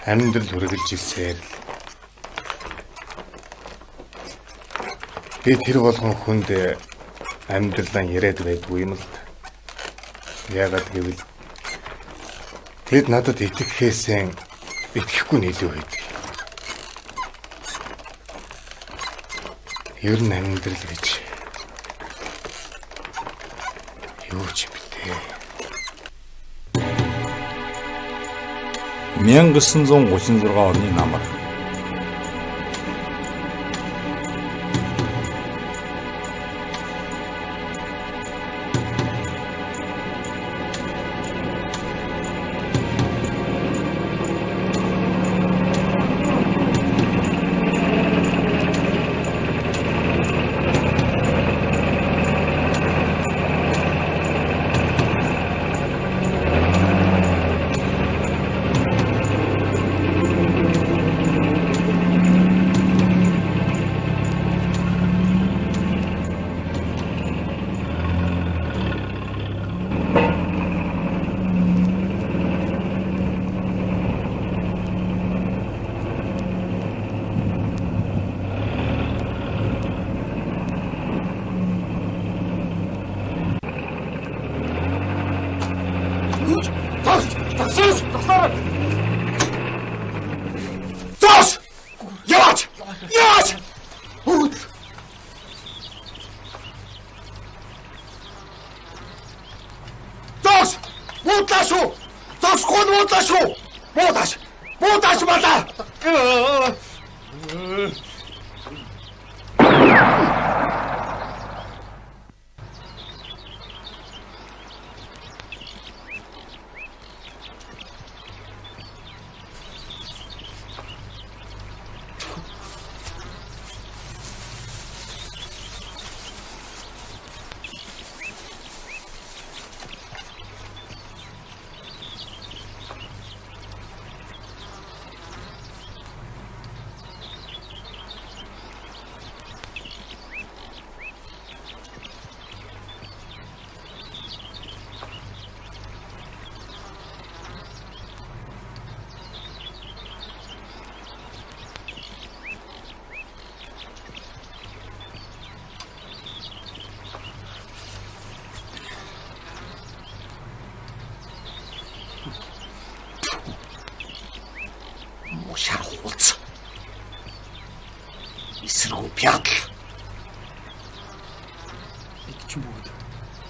Амьдрал үргэлжилсээр л. Би тэр болгон хүнд амьдралаа яриад байдгүй юм л да. Яагаад гэвэл тэд надад итгэхээсээ итгэхгүй нь илүү байдаг. Ер нь амьдрал гэж юу ч юм бэ? 1936 оны намар.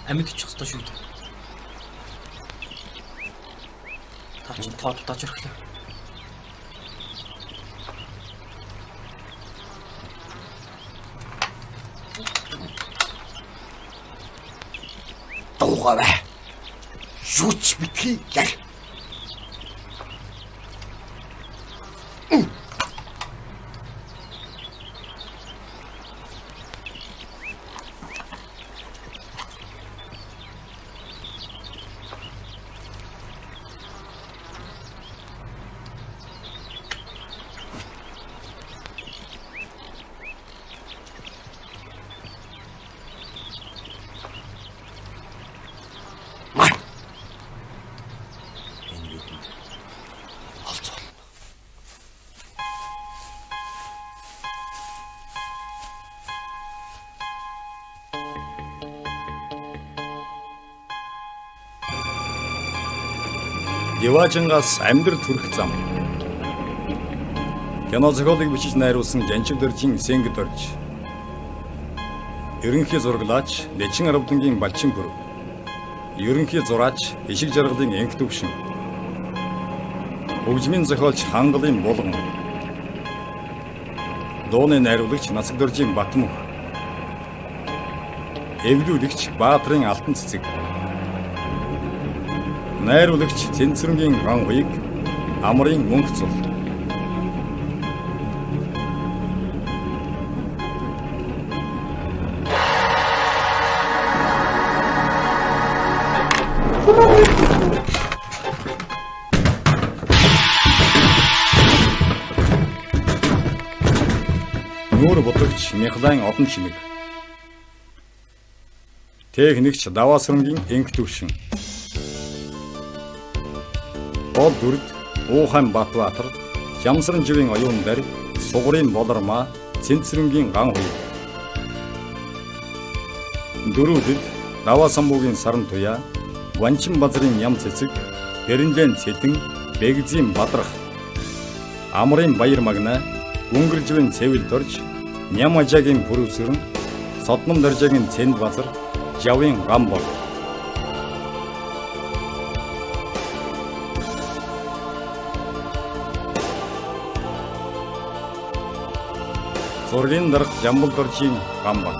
Амьд чих ёстой шүү дээ. Та ч тоодож ирэхлээ. Дуугаарай. Юу ч битгий яг. Яваажингаас амьдрал төрөх зам. Кино зохиолыг бичиж найруулсан Жанчив Доржийн Сэнгд орж. Ерөнхий зураглаач Дэчин Аравдангийн Балчин бүр. Ерөнхий зураач Ишиг Жаргалын Энх Төвшин. Хөгжмийн зохиолч Хангалын Булган. Дууны найруулагч Насаг Доржийн Батмөх. Эвлүүлэгч Баатрын Алтан цэцэг. Найруулагч Цэнцэрэнгийн Ганхуйг, Амрын Мөнх цул. Нүүр бодогч Михлайн Одон чимэг. Техникч Даваасрангийн Энх Төвшин. Ол дүрд Уухан Батбаатар, Лямсран живийн оюун дээр сугрын болормаа цэнцрэнгийн ган хуй. Дөрөвдөд Даваа самбуугийн саран туяа, Ванчин базрын ям цэцэг, Эренлэн цэтэн, Бэгзийн бадрах, Амрын баяр магна, Гүнгэржвэн цэвэл дорж, Ням ажаагийн бүрүүсгэрэн, Содном даржаагийн цэнд базар, Жавын гам бол. Зургийн дарах Жамбал доржийн гам бол.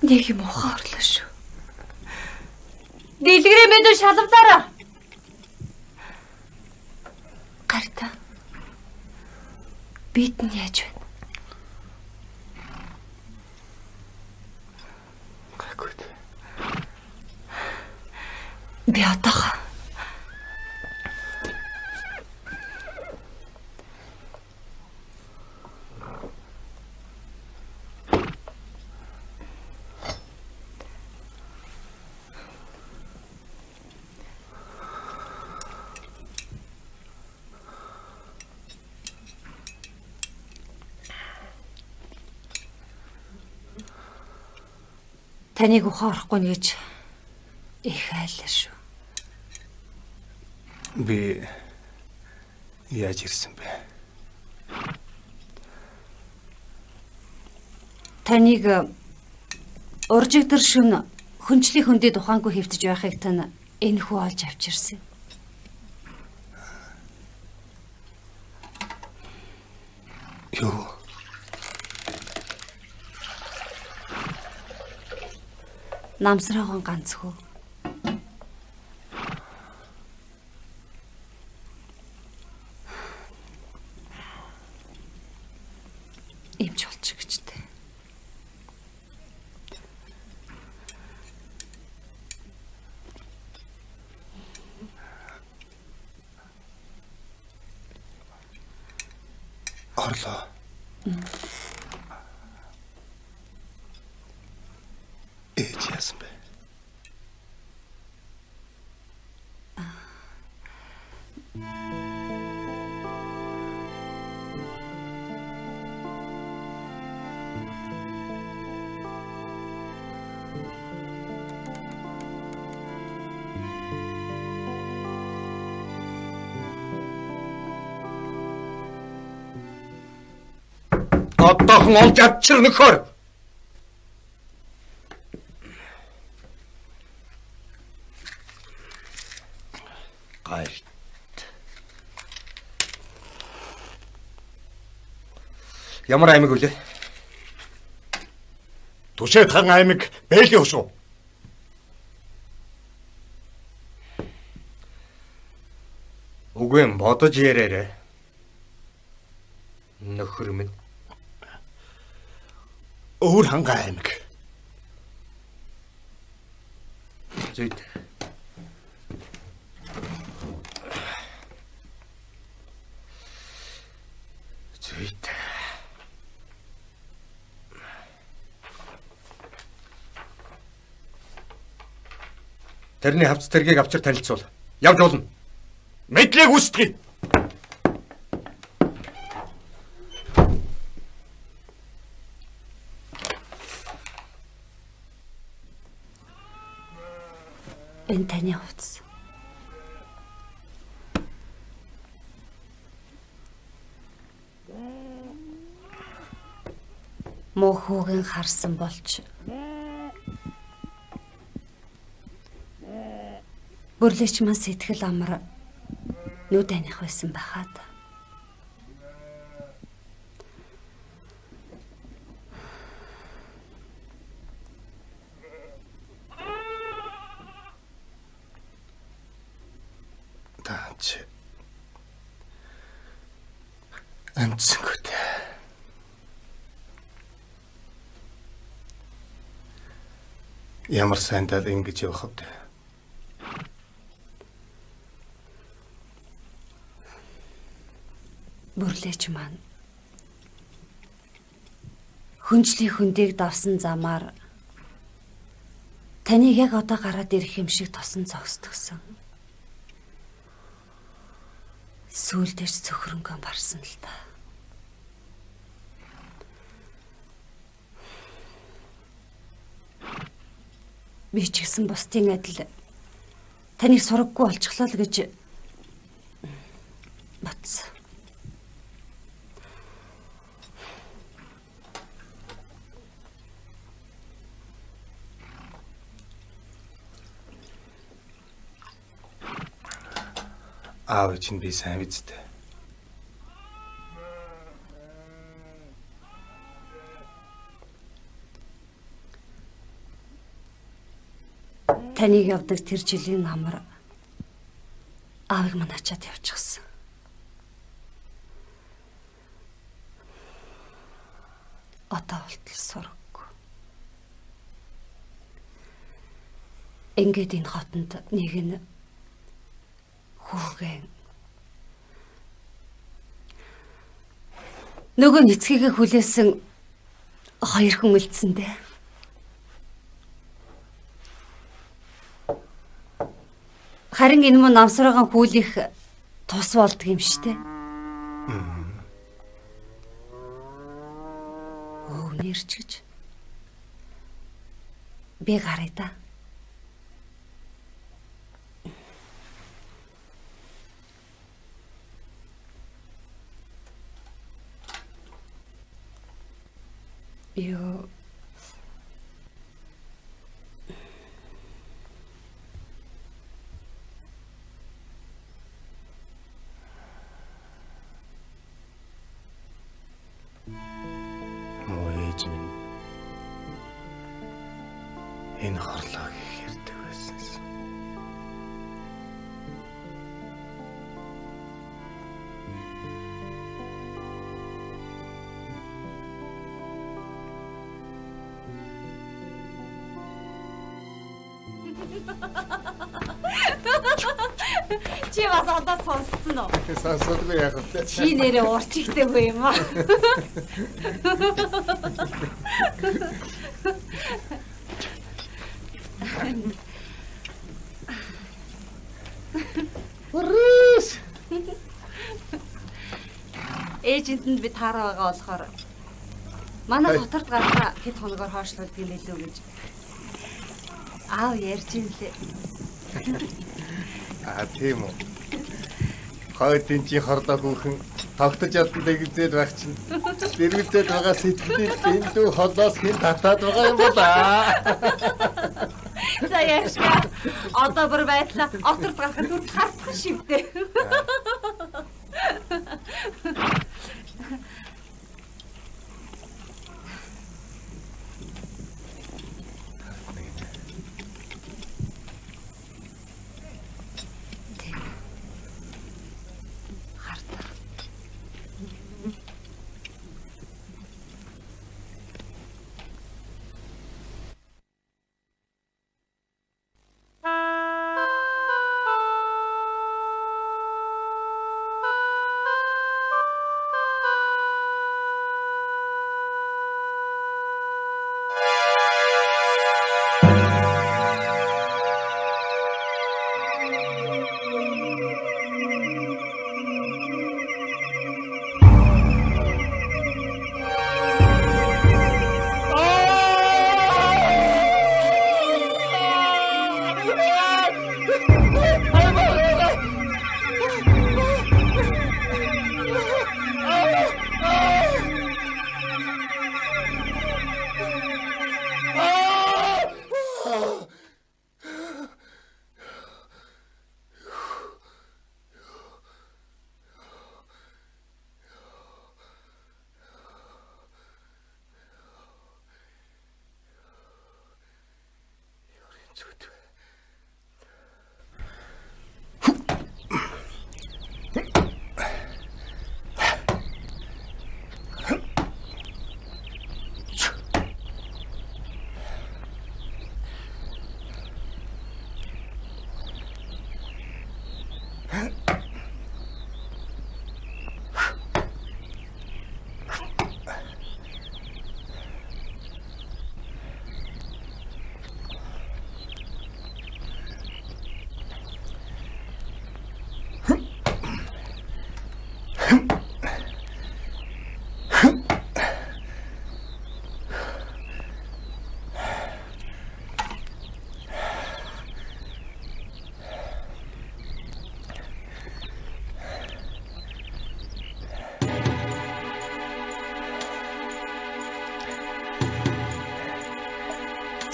Нэг юм ухаан орлоо шүү. Дэлгэрээ мэдүү шалавлаараа. Гарта. Бид нь яаж вэ? Гайгүй. Би одоохоо таныг ухаан орохгүй нь гэж их айллаа шүү. Би яаж ирсэн бэ? Таныг уржигдэр шүн хүнчлийн хөндөд ухаангүй хэвтэж байхыг тань энэ хүү олж авчирсан. Юу? Намсраахан ганц хөө. Имч болчих гэжтэй. Орлоо. Ээж яасан бэ? одоохон олж авчир нөхөр. Гайр. Ямар аймаг үлээ? Түшээд хан аймаг Бэйлийн хошуу. Үгүй юм бодож яраарэ. Нөхөр минь. Өөр хангай аймаг. Зүйд. Зүйд. Тэрний хавц тэргийг авчир танилцуул. Явж болно. Мэдлэг үстгэе. Энэ таны хувцас. Мохогийн харсан болж бүрлээч маань сэтгэл амар нүд аних байсан байхад Таач амцгот ямар сайндаа ингэж явах вэ? бүрлээч маань хүнжлийн хөндийг давсан замаар таныг яг одоо гараад ирэх юм шиг тосон цогсдгсэн. Сүүлдээс цөхрөнгөө барсан л та. Би ч гэсэн бусдын адил таныг сураггүй болчихлоо л гэж бодсон. Аав чинь би сайн биз дээ. Таныг явдаг тэр жилийн намар аавыг мань ачаад явчихсан. Одоо болтол сураггүй. Ингээд энэ хотонд нэг нь хүүхэн нөгөө нэцгийгээ хүлээсэн хоёр хүн үлдсэн дээ. Харин энэ мөн намсраагаан хүүлэх тус болдго юм штэ. Нэрч гэж. Би гарыг да. Юу Моёж минь энэ хорлоог хэрдэг байсанс. Чи бас одоо сонсцсон уу? Сонсоогүй яах вэ? Чи нэрээ урч ихтэй хөө юм аа. Урыс. Эйжентэнд би таараа байгаа болохоор манай хотод гарахаа хэд хоногор хойшлуулдаг юм билүү гэж аав ярьж юм лээ. Тийм үү. Хойдын чи хорлоо хүүхэн Тогтож ядтай гэзээд байх чинь. Дэрвэлдээд байгаа сэтгэлийг эндүү холоос хэн татаад байгаа юм бол аа. За яашка. Одоо бүр байдлаа оторд гарахад түр хартах шивтэй.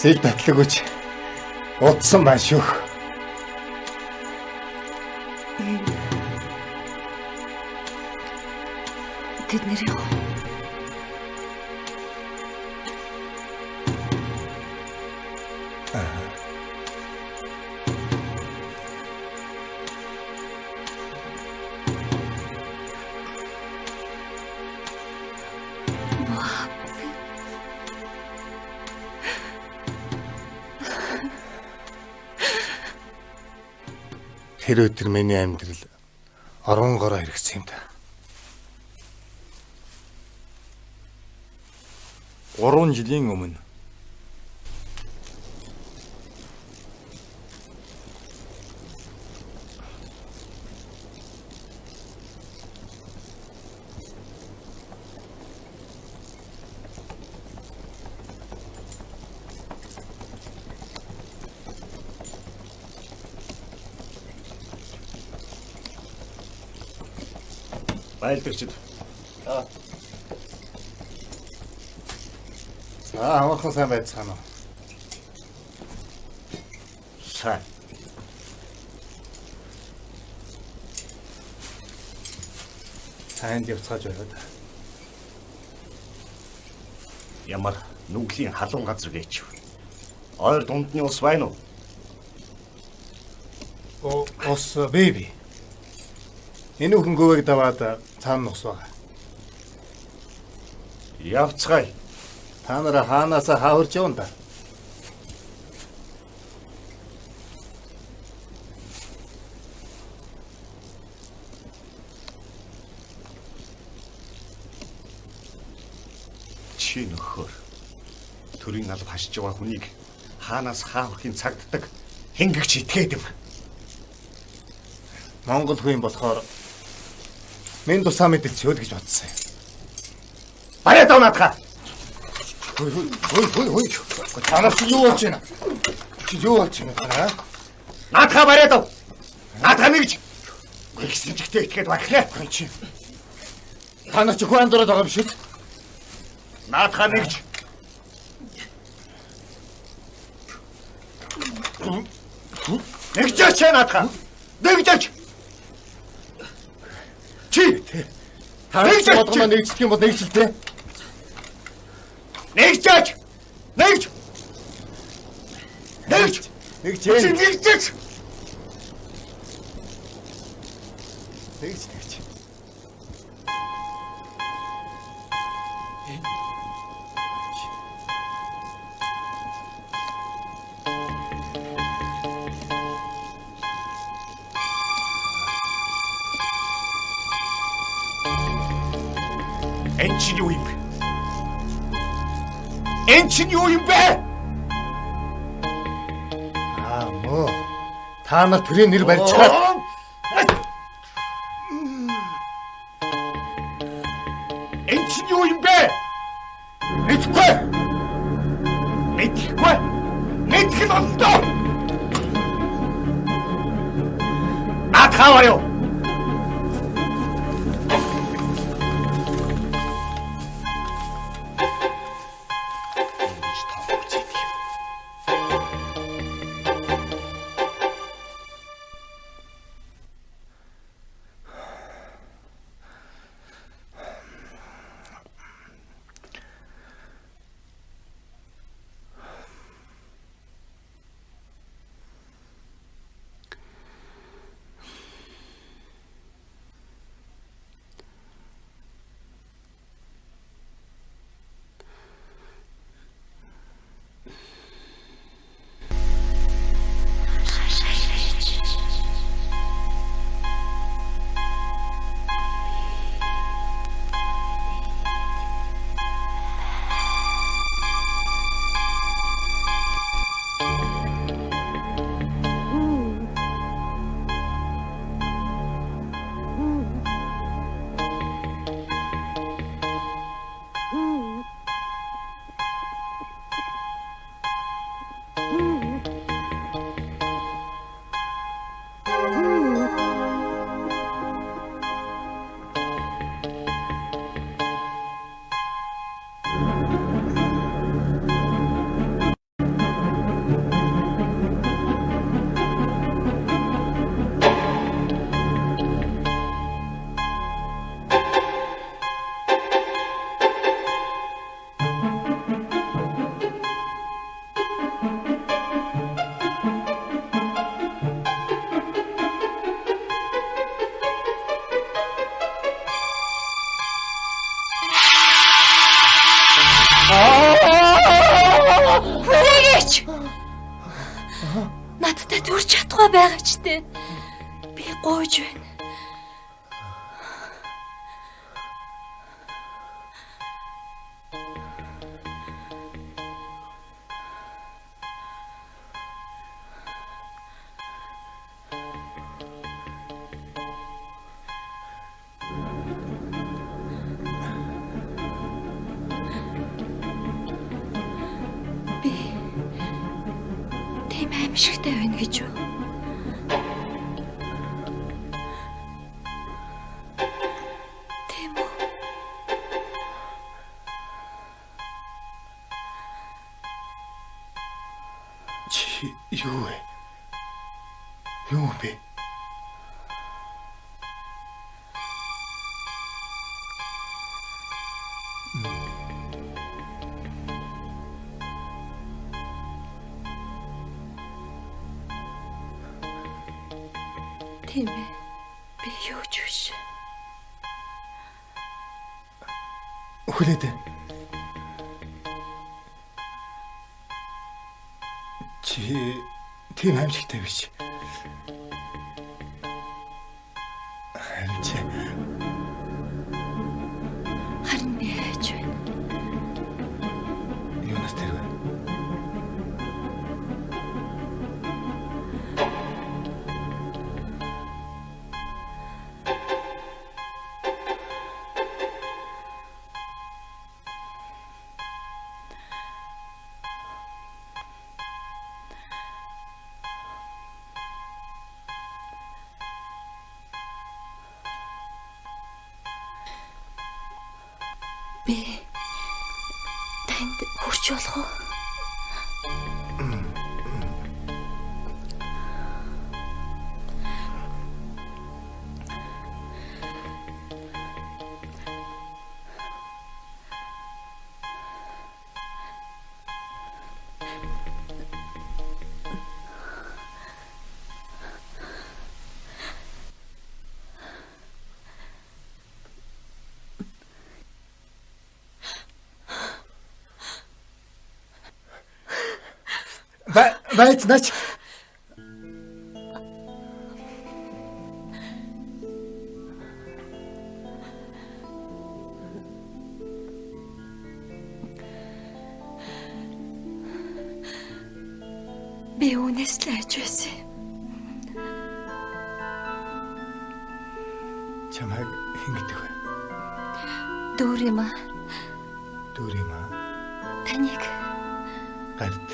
Зэл батлаг үуч удсан байна шүү. Тэд нэрийг Тэр өдөр миний амьдрал оронгороо хэрэгсэн юм да. 3 жилийн өмнө Байлдагчд. Хамаахан сайн байцгаана уу? Сайн. Сайнд явцгааж байгаад. Ямар нүглийн халуун газар гээч. Ойр дундны ус байна уу? Ус бэби. Энэ хүн гөвөг даваад цаана ус байгаа. Явцгаая. Та нараа хаанаасаа хааварж явна да. Чи нөхөр. Төрийн алба хашиж байгаа хүнийг хаанаас хаавахын цагддаг хэнгэгч итгээд юм. Монгол хүн болохоор минь тусаа мэдэлч хөл гэж бодсон. Барай даа наадхаа. Хөөе. Танаас юу болж байна? Чи юу болж байна та? Наадхаа барай даа. Наадхаа нэгж. Гүйсэн чигтээ итгээд баглаа. Чи Та нар ч хүн андуураад байгаа юм шиг. Наадхаа нэгж. Нэгжээч наадхаа. Нэгжээч. Чи Та бодгоо нэгжих юм бол нэгжилтэй. нэгжээч. Нэгж. Нэгж. Нэгжээ. Чи нэгжээч. Нэгж. Энд чинь юу юм бэ? Энд чинь юу юм бэ? Мөө. Та нар төрийн нэр барьчихаад Энд чинь юу юм бэ? Мэдхгүй. Мэдхгүй. Мэдх нь ондоо. Наадхаа юу? Хүрээгээч. Надтай төрж чадахгүй байгаа ч тээ. Би гойж байна. Тийм аимшигтай байна гэж юу? Тийм үү? Чи юу вэ? Юу бэ? Тийм ээ. Би юу ч биш. Хүлээд. Чи тийм аимшигтай биш. Харин чи Харин би хайж байна. юунаас тэр вэ? Би танд хүрч болох уу? Байцнаач. Би үнээс л айж байсан. Чамайг хэн гэдэг вэ? Дүүр юм аа. Дүүр юм аа. Таныг Гард.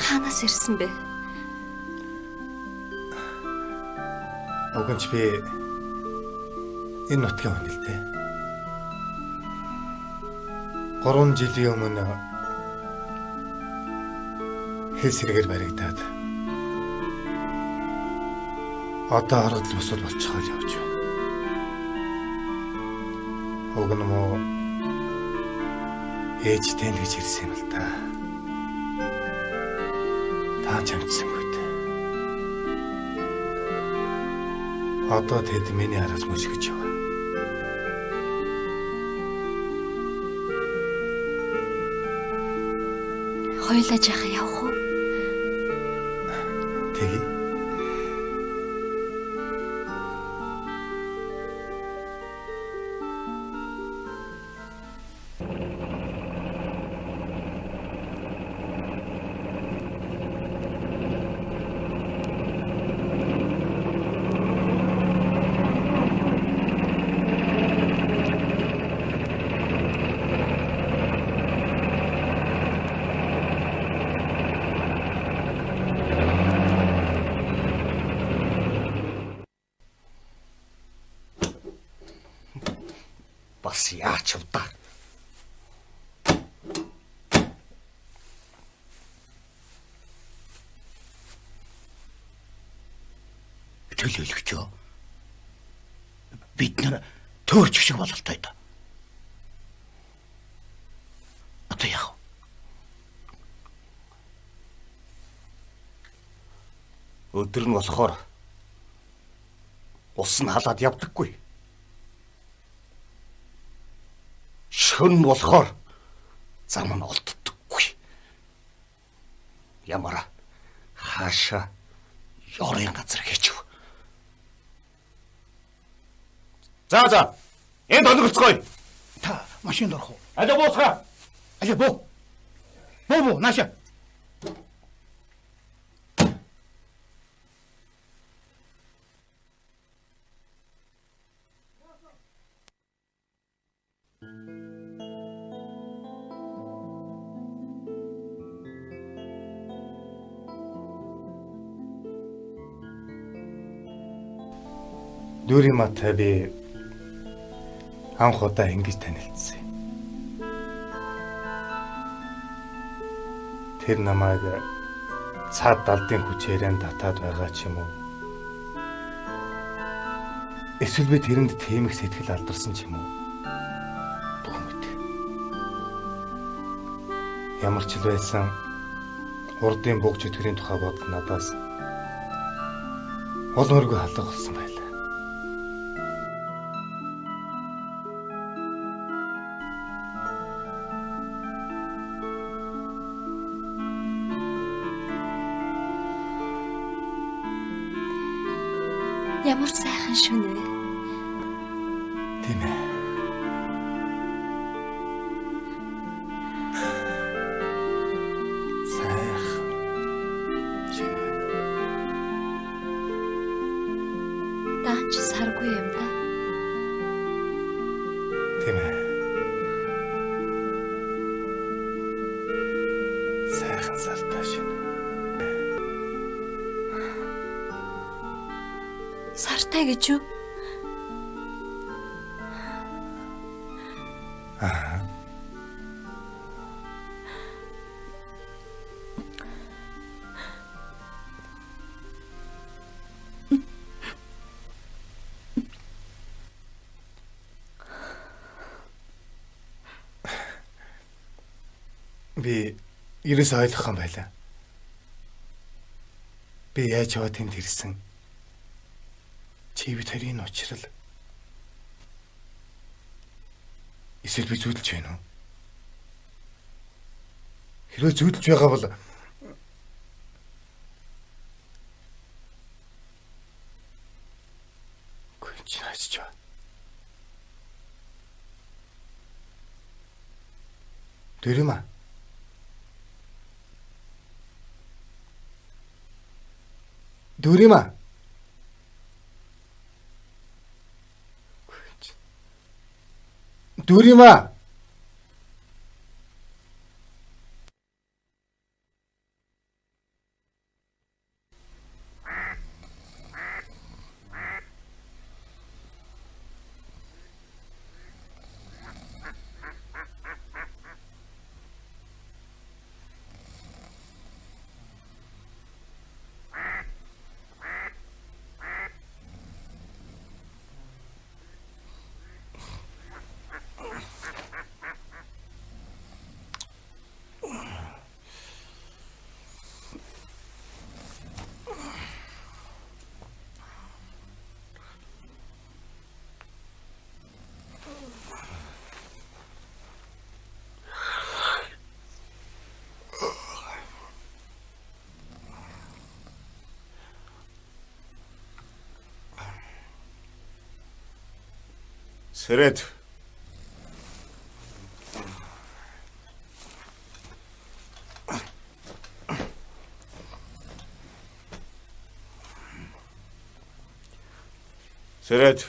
хаанаас ирсэн бэ? Угонч би энэ нутгийн хүн л дээ. 3 жилийн өмнө хэл сэргээр баригдаад одоо хараад л босол болчиход явж байна. Уг нь муу ээжтэй л гэж хэлсэн юм л да. Та чамдсангүй дээ. Одоо тэд миний араас мөшгөж яваа. Хойлоо жаахан явах уу? Тэгээ. Бас яач вдаа. Төлөөлөгчөө. Бид нар төөрч шиг бололтой да. Одоо яах вэ? Өдөр нь болохоор ус нь халаад явдаггүй. Шөн болохоор зам нь олддоггүй. Ямар хаашаа ёрын газар хийчихв. За. Энд оногцгоё. Та машинд орох уу? Аль буусгаа. Аль буу. Буу нааша. Дүүрийн матай би анх удаа ингэж танилцсан. Тэр намайг цаад далдын хүчээрэн татаад байгаа ч юм уу? Эсвэл би тэрэнд тийм их сэтгэл алдарсан ч юм уу? Бүү мэд. Ямар ч л байсан урдын богж өтгөрийн тухай бодол надаас олморгүй халах болсон байлаа. Ямар сайхан шүн вэ? Тийм ээ. Сайхан. Даач саргүй юм да. Тийм ээ. Сайхан сартай шин. муутай гэж юу? Би ерөөс ойлгох юм байлаа. Би яаж яваад тэнд ирсэн? Чи бид хоёрын уучрал. Эсвэл би зүудэлж байна уу? Хэрвээ зүудэлж байгаа бол чи хаачж ба. Дөрөмө. Дөрөмө. Дөрөмө. Сэрэд. Сэрэд.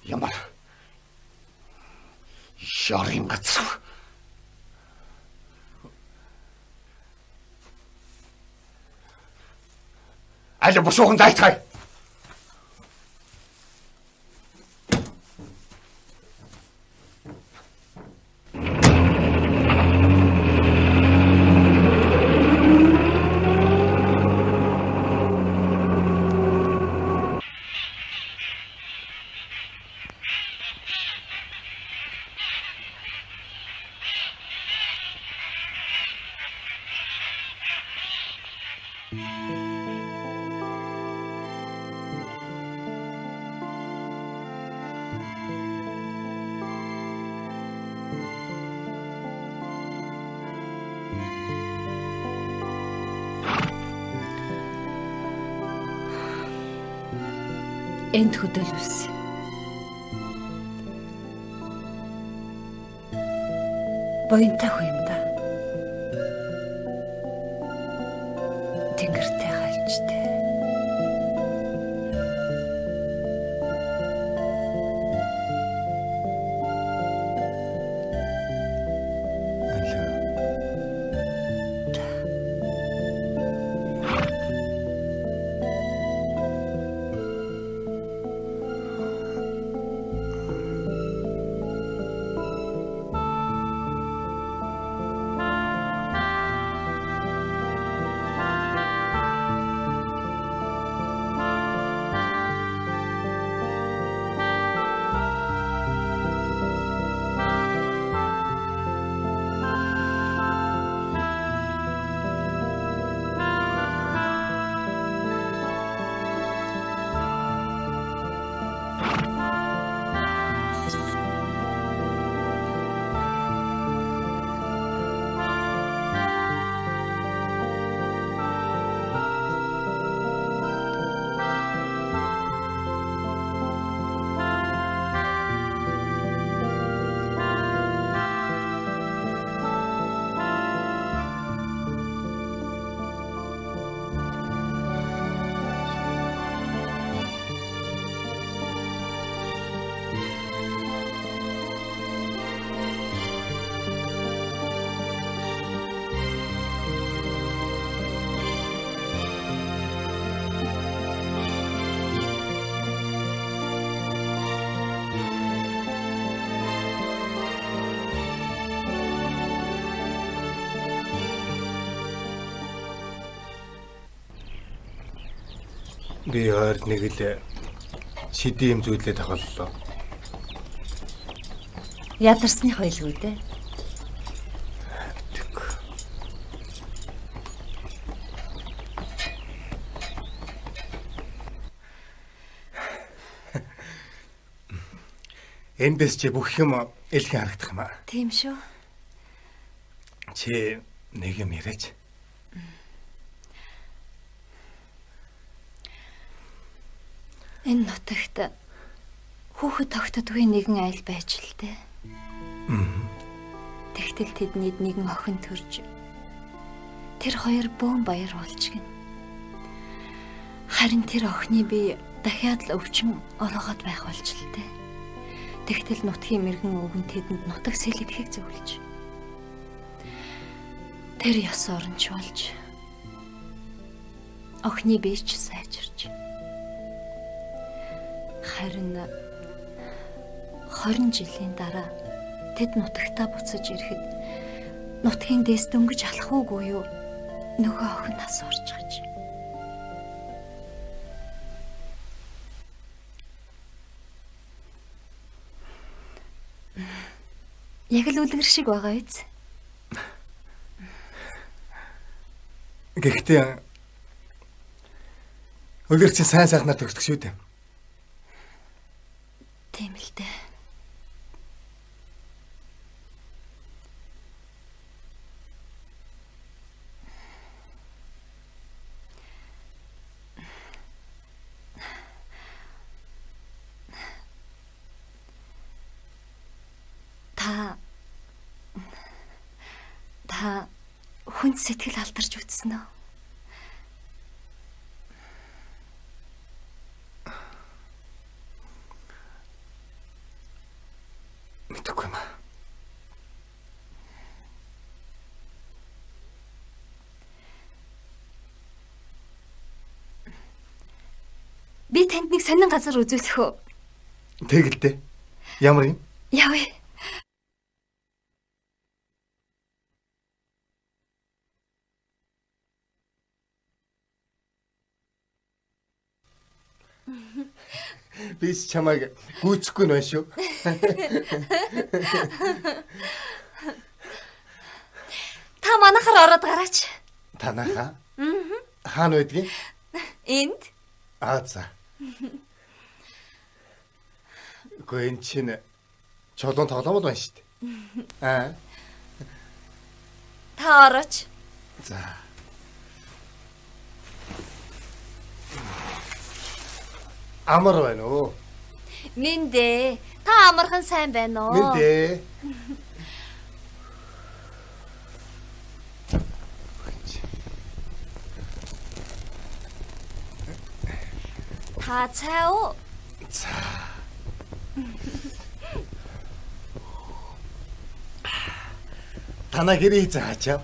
Ямар шарын газар. Аль бушуухан зайцгай. Энд хөдөлвөс. Боёнтой хүү юм да. Тэнгэртэй хальжтэй. Би ойр нэг л шиди юм зүйлээ тохиоллоо. Ядарсны хоёлгүй дээ. Эндээс чи бүх юм элхэн харагдах юм аа. Тийм шүү. Чи нэг юм яриач. Энэ нутагт хүүхэд тогтдгүй нэгэн айл байж л дээ. Тэгтэл тэднийд нэгэн охин төрж тэр хоёр бөөн баяр болж гин. Харин тэр охины бие дахиад л өвчин ороогоод байх болж л дээ. Тэгтэл нутгийн мэрэгэн өвгөн тэдэнд нутаг сэлгэхийг зөвлөж. Тэр ёс оронч болж охины бие ч сайжирч. Харин 20 жилийн дараа тэд нутагтаа буцаж ирэхэд нутгийн дэс дөнгөж алах уугүй юу? Нөгөө охин нас орж гаж. Яг л үлгэр шиг байгаа биз? Гэхдээ үлгэр чи сайн сайхнаар төгсдөг шүү дээ. Тийм л дээ. Та хүнд сэтгэл алдарч үтсэн үү? Мэдээгүй юм аа. Би танд нэг сонин газар үзүүлэх үү? Тэгэлдэ. Ямар юм? Явъя. Би ч чамайг гүйцэхгүй нэ шүү. Та манайхаар ороод гараач. Танайхаа? Хаана байдгийг? Энд. За. Гэхдээ энэ чинь чулуун тоглоомод байна шүү дээ. Та орооч. За. Амар байна уу? Минь та амархан сайн байна уу? Минь. Та цай уу? За. Танаа гэрээ заачаа.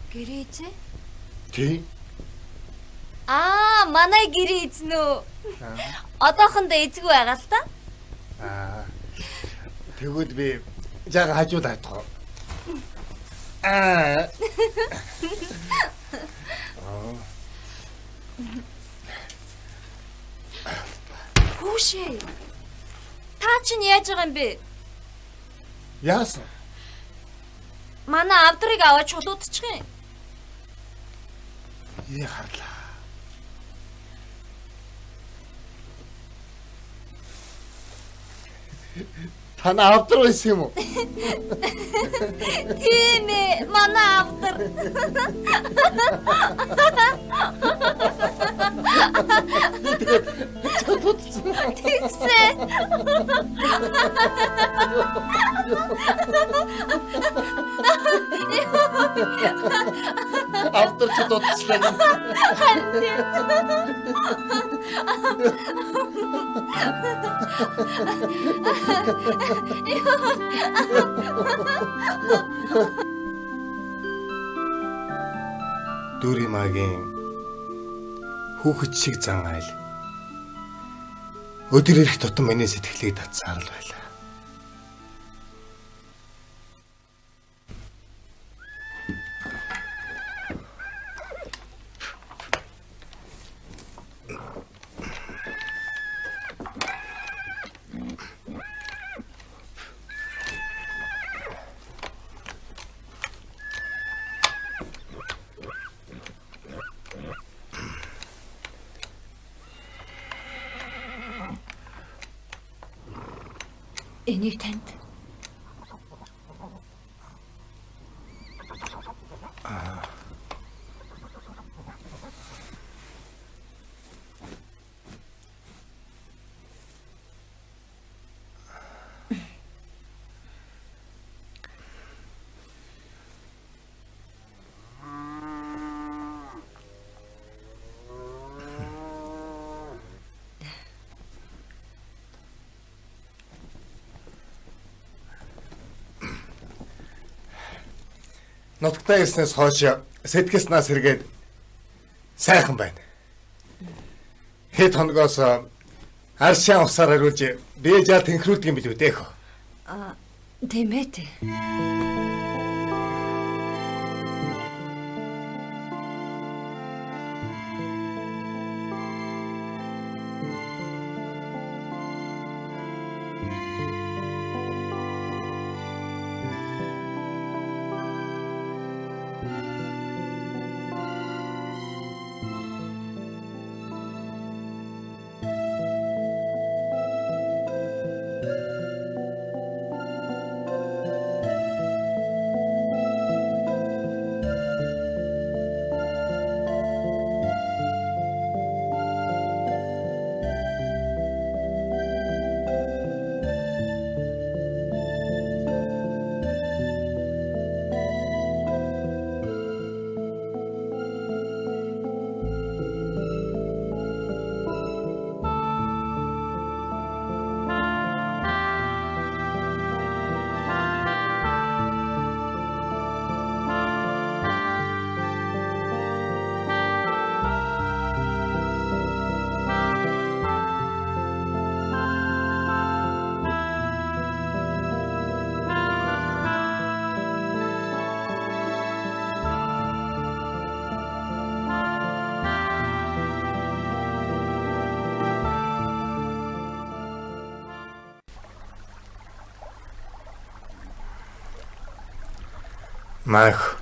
Гэрээ зэ? Тий. Манай гэрээ эзэн үү? Одоохондоо эзгүй байгаа л та. Тэгвэл би жага хажууд хатгаа. Хүүшээ. Та чинь яаж байгаа юм бэ? Яасан? Манай авдрыг аваад чулуудчих юм. Харлаа. Танаа авдар байсан юм уу? Тийм ээ, манай авдар. Тэгсэн. Авдар ч дутчихлаа. Дүримагийн хүүхэд шиг зан айл. Өдөр ирэх тутам миний сэтгэлийг татсаар л байлаа. Энийг танд. Нутагтаа ирснээс хойш сэтгэс нас сэргээд сайхан байна. Хэд хоногоос аршаа усаар хариулж бэжаа тэнхрүүлдэг юм билүү дээ. Тийм ээ тий. Мах.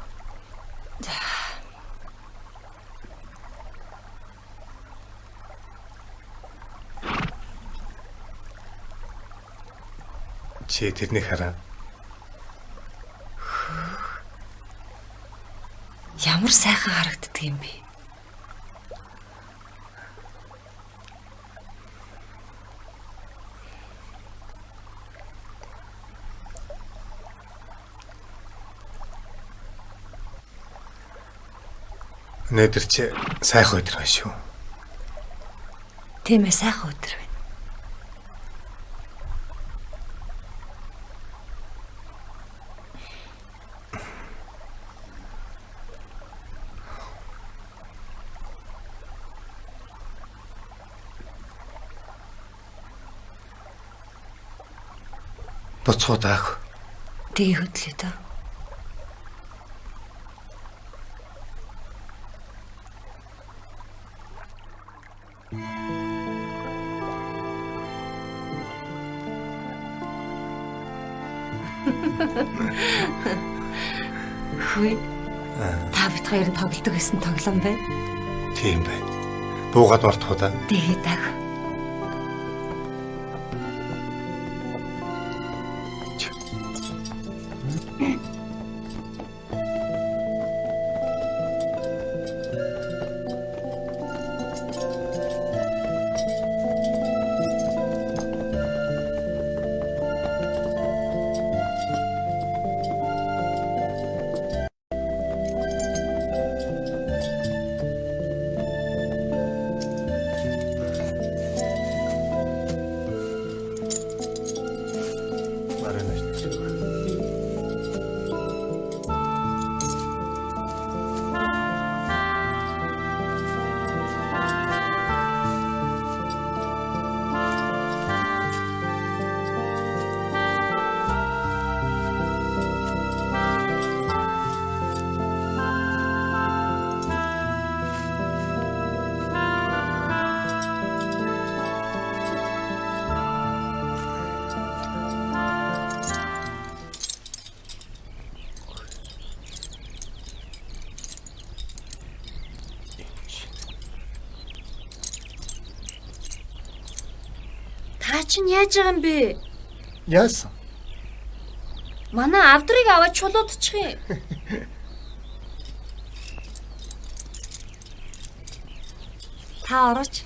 Чи тэрнийг хараа. Ямар сайхан харагддаг юм бэ? Өнөөдөр чи сайхан өдөр байна шүү. Тийм ээ, сайхан өдөр байна. Буцхуу даах. Тэгээ хөдлөө дөө. Хүй. Та бид хоёр нь тоглодог гэсэн тоглоом бай. Тийм бай. Буугаад мартах удаа. Тэгээ даг. Та чинь яаж байгаа юм бэ? Яасан. Манай авдрыг аваад чулуудчих юм. Та орооч.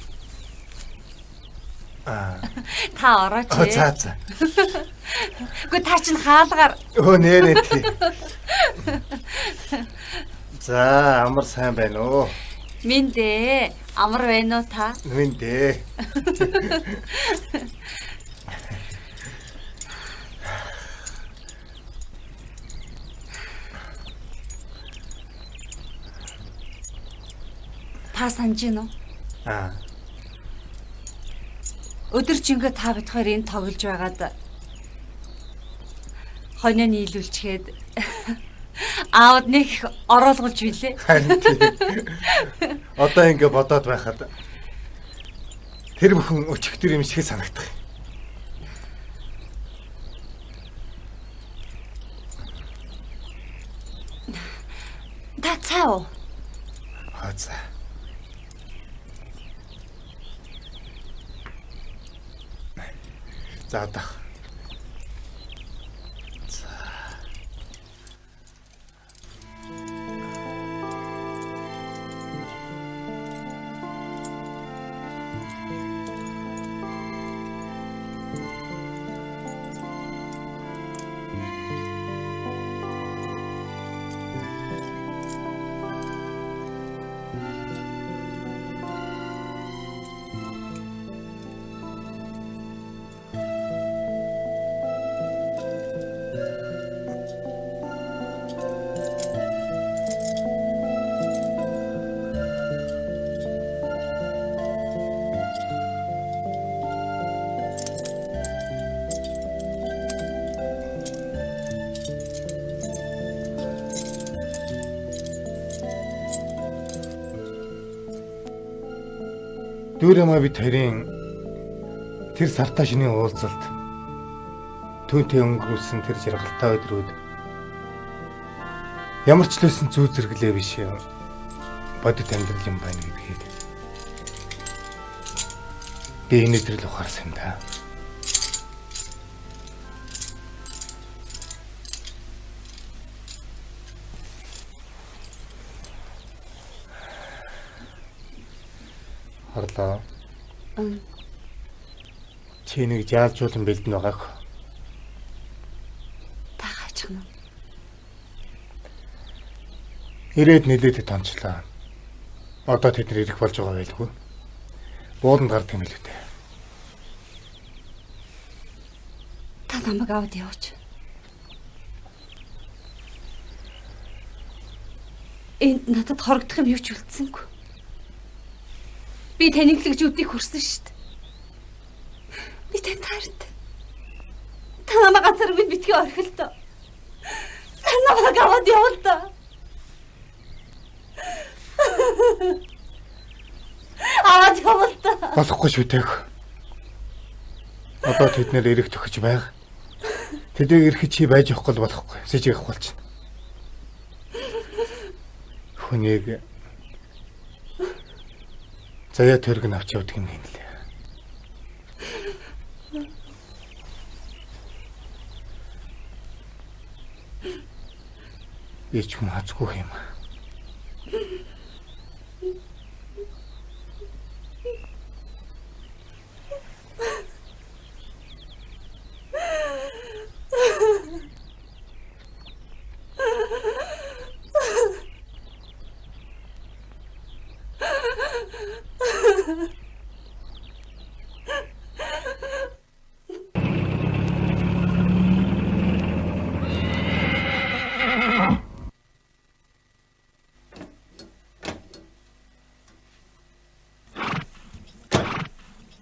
Та орооч. За за. Гэхдээ та чинь хаалгаар. Нэрээ тий. За, амар сайн байна уу? Минь дээ. Амар байна уу та? Минь дээ. Та санаж гин үү? Өдөр жингээ та бид хоёр энд тоглож байгаад хоньоо нийлүүлчихэд аауд нэг их ороолгуулж билээ. Харин тий. Одоо ингэ бодоод байхад тэр бүхэн өчигдөр юм шиг санагдах. Та цаа уу? За. За одоо. Дүүрэмээ бид хоёрын тэр сартаа шинийн уулзалт түүнтэй өнгөрүүлсэн тэр жаргалтай өдрүүд ямар ч лсэн зүү зэрэглээ биш юм. Бодит амьдрал юм байна гэдгийг би энэ өдрөл ухаарсан юм да. Харлаа. Чи нэг жаалжуулан бэлдэн байгаах. Та гайчих нь. Ирээд нэлээд тончлаа. Одоо тэд нар ирэх болж байгаа байлгүй. Бууданд гардаг юм л үү. Та намайг аваад явууч. Энд надад хорогдох юм юу ч үлдсэнгүй. Би таниглаж үдийг хүрсэн шүү дээ. Би тань таартай. Та намайг газар минь битгий орхилдоо. Та намайг аваад явуулдаа. Аваад явуулдаа. Болохгүй шүү дээ. Одоо тэд нэр ирэх төгөж байга. Тэдийг ирэхэд чи байж явахгүй болохгүй. Сэжигэх болчихно. Хүнийг заяа төрг нь авч явдаг юм лээ. Ич юм хацгүй юм.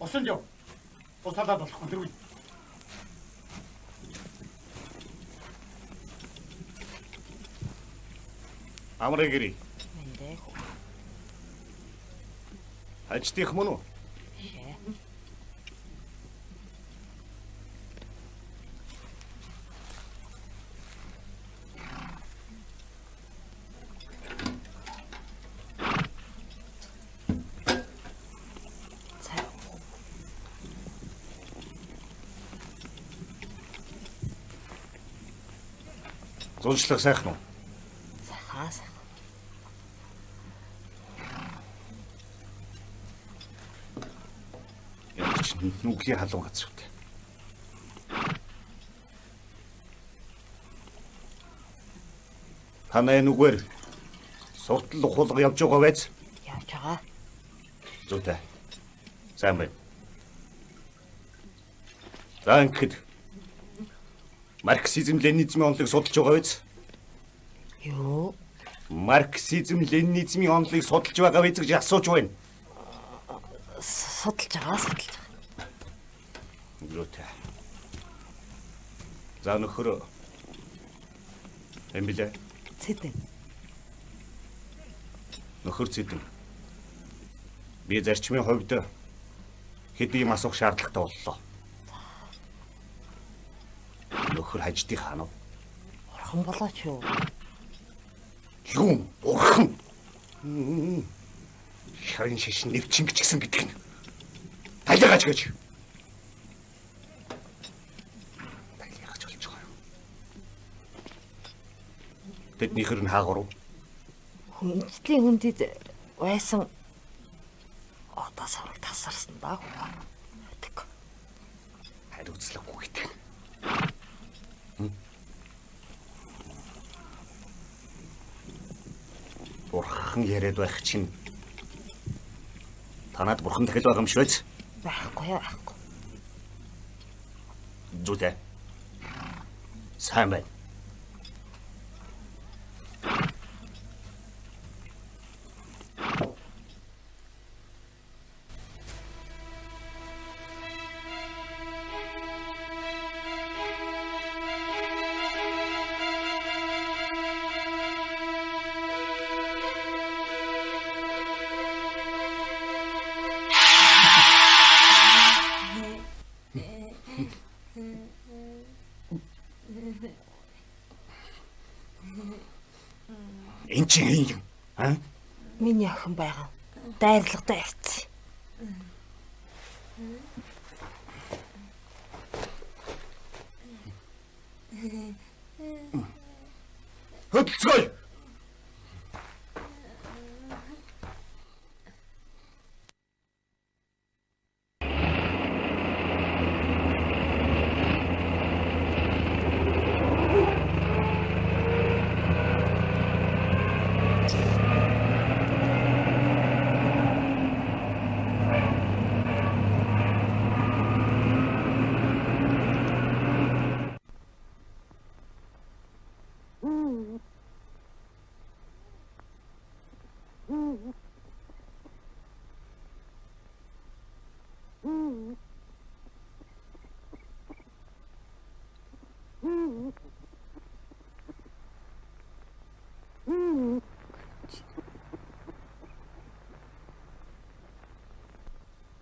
Осонжоо. Босаалаад болохгүй тэргүй. Амрыг гэрий. Ажтих мөн үү? Зуншлах сайхан уу? Сайхан. Янч нүглийн халуун газар үү? Танай нүгээр суртал ухуулга явж байгаа байц? Явж байгаа. Зүйтэй. Сайн байна. За ингээд марксизм ленинизмын онолыг судалж байгаа биз? Юу? Марксизм ленинизмын онолыг судалж байгаа биз гэж асууж байна. Судалж байгаа. Зүйтэй. За нөхөр. Эмбилэ. Цэдэн. Нөхөр цэдэн. Би зарчмын хувьд хэд юм асуух шаардлагатай боллоо. Нөхөр хаждыг хаана вэ? Орхон болооч юу? Юм урхан. Шарын шиш нэвчин гिचгсэн гэдэг нь. Тайлгаач гэж. Тайлгаач болж байгаа юм. Тэднийхэр нь хаагур. Хүнчлийн хүндэд байсан одоо сарыг тасарсан даа. Тэг. Хариуцлагагүй гэдэг. Бурхан яриад байх чинь танад бурхан дахил байгаа юм шүү дээ. Байхгүй. Зүйтэй. Сайн байна. Энд чинь юм. Миний охин байгаа. Дайрлагтай явц. Хөдөлцгөөе.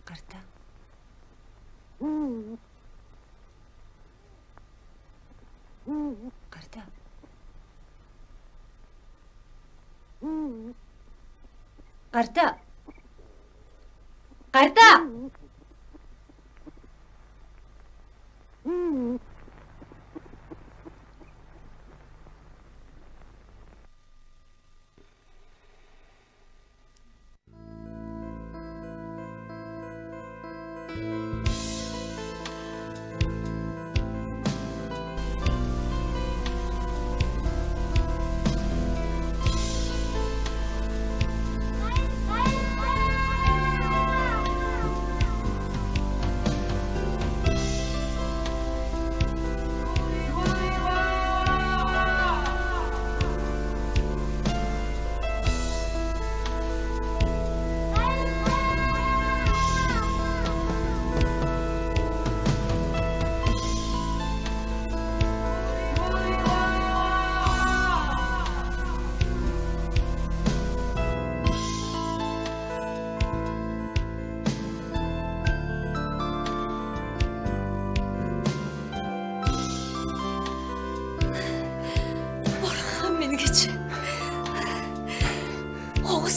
Гарта. Гарта. Гарта. Гарта.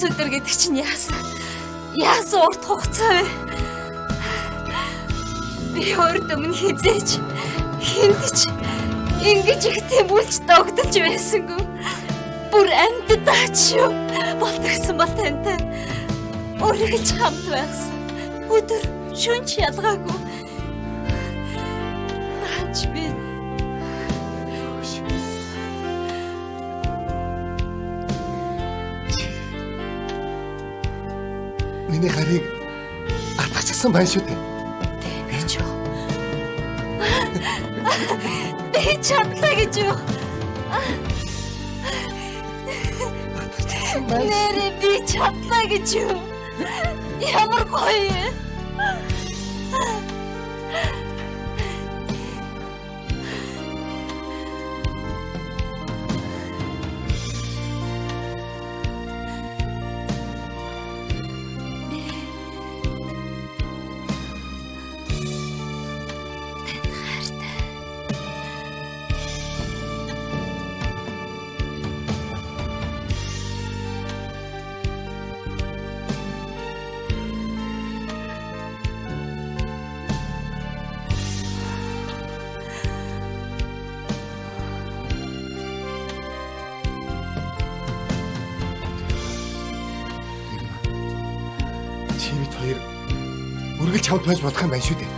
Өдөр гэдэг чинь яасан урт хугацаа вэ? Би өөрт өмнө хизээч хинтч Ингэж их тэмүүлж догдолж байсангүй. Бүр амьддаач шүү. Болтгсон бол тантай. Өргөж хамт байсан. Өдөр шөнч ялгаагүй. Наач би Миний гарыг атгачихсан байна шүү дээ. гэж юу? Би чадлаа гэж юу? Нэрээ би чадлаа гэж юу? Ямар гоё. Чи бид хоёр үргэлж хамт байж болох юм байна шүү дээ.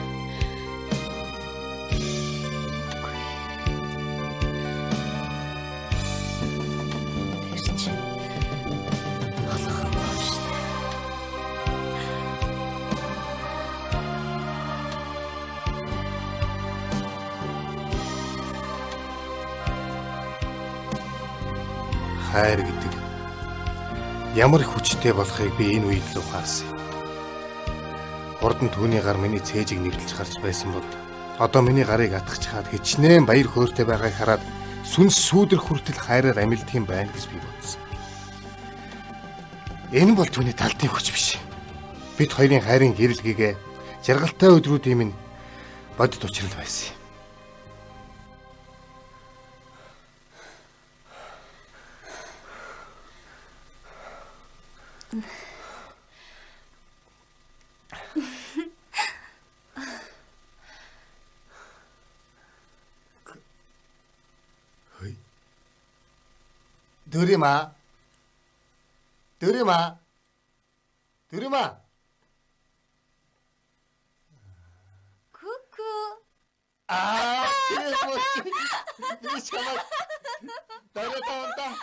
Хайр гэдэг ямар их хүчтэй болохыг би энэ үед л ухаарсан. Хурд нь түүний гар миний цээжийг нэвтэлж гарч байсан бол одоо миний гарыг атгах чаад хичнээн баяр хөөртэй байгааг хараад сүнс сүүдэр хүртэл хайраар амилдаг юм байна гэж би бодсон. Энэ бол түүний талтын хүч биш. Бид хоёрын хайрын гэрэлгийгээ жаргалтай өдрүүдийн минь бодит учрал байсан. Дүрмаа. Дүрмаа. Дүрмаа. Күкү. Би чамайг дөрөвдөө.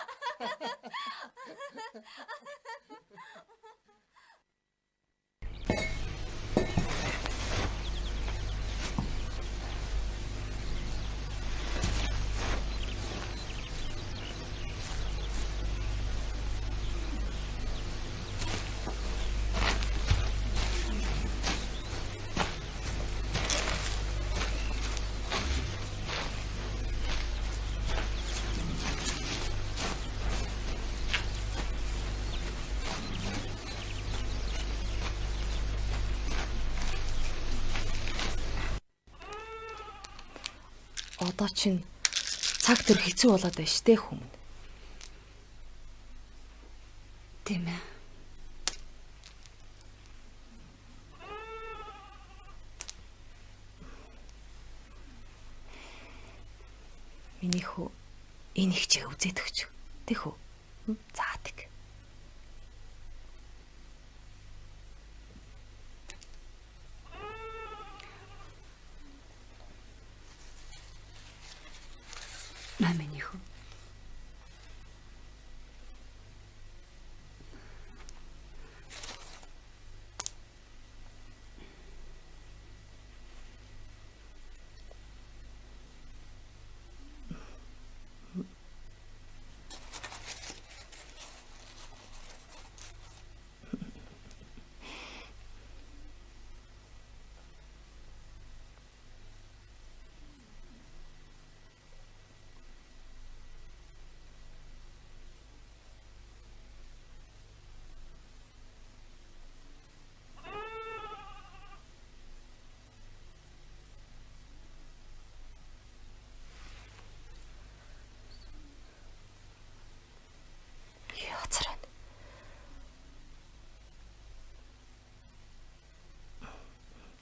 Одоо чинь цаг төр хэцүү болоод байна штэ хүмүүс. Тийм ээ. Миний хүү энэ их чиг үзээд өгч. Тэг хүү. Заадаг. Намэний хүү.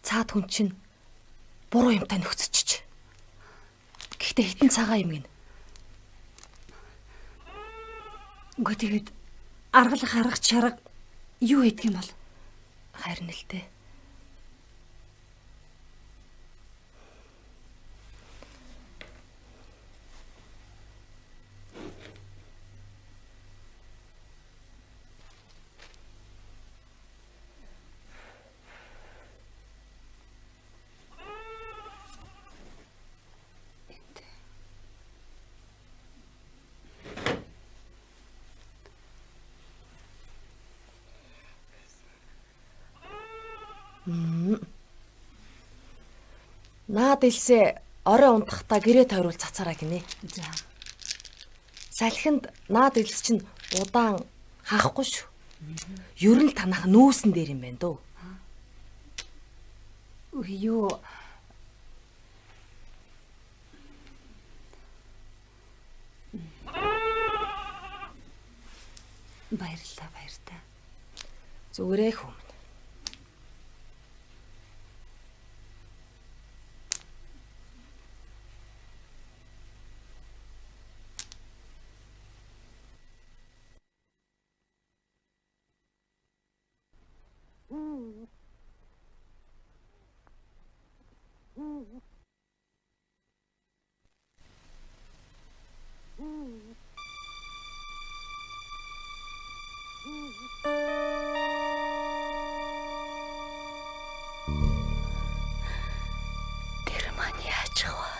Цаад хүн чинь буруу юмтай нөхцөж. Гэхдээ хитэн цагаан юм гин. Үгүй тэгээд аргалах арга чарга юу хийдэг юм бол? Харин л дээ. Наад илсээ орой унтахтаа гэрээ тойрвол цацаараа гинэ. За. Салхинд наад илс чинь удаан хаахгүй шүү. Ер нь танах нүүсэн дээр юм байна дөө. Юу баярлаа. Зүгээрээ хүм. тэр маань яаж вэ?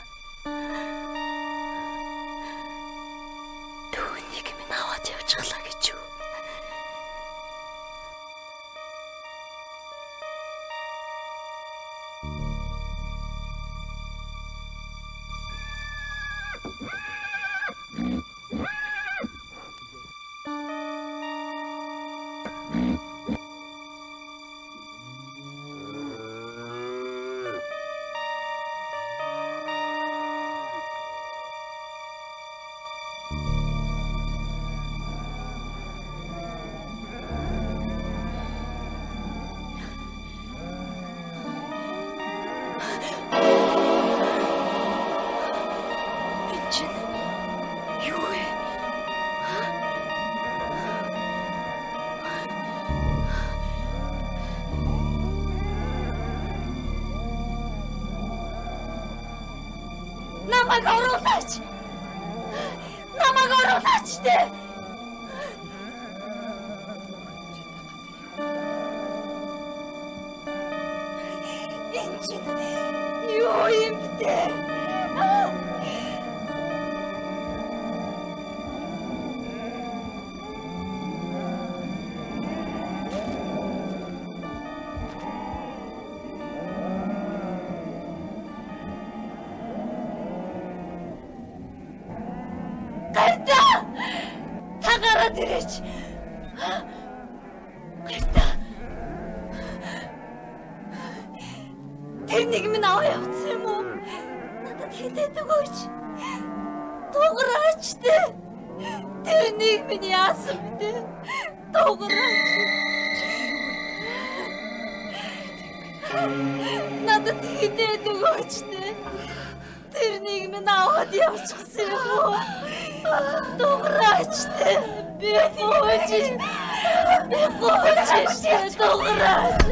Түүнийг минь аваад явчихлаа гэж юу? Намайг оруулаач дээ. Энэ чинь юу юм бэ? Дэрэж. Гайта. Тэр нэг минь аваа явуулсан юм уу? Надад хитэд өгөөч. Дуурайч дээ. Тэр нэг минь яасан бэ? Дуурайч. Надад хитэд өгөөч дээ. Тэр нэг минь аваад явуулсан юм уу? Дуурайч дээ. Би гооч дуурайч.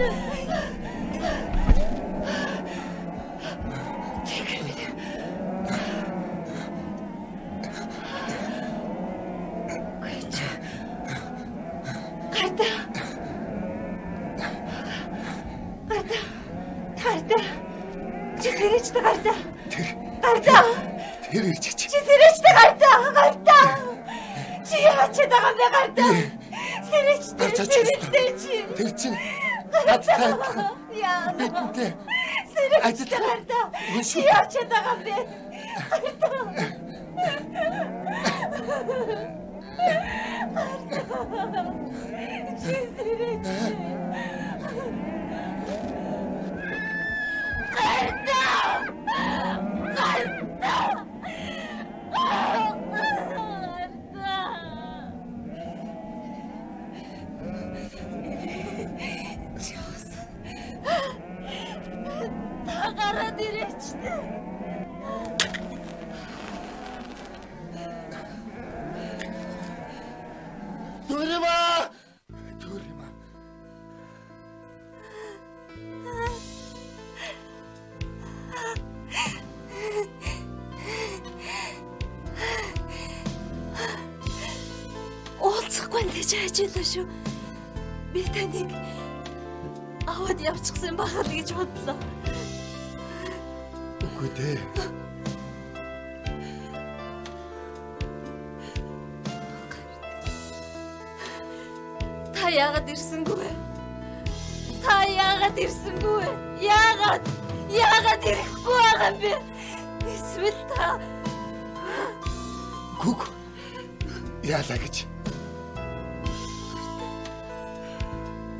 гэж хайжлаа шүү. Би таныг аваад явчихсан байх л гэж бодлоо. Үгүй дээ. Та яагаад ирсэнгүй вэ? Та яагаад ирсэнгүй вэ? Яагаад ирэхгүй байгаа юм бэ? Эсвэл та Гүг. Яалаа гэж.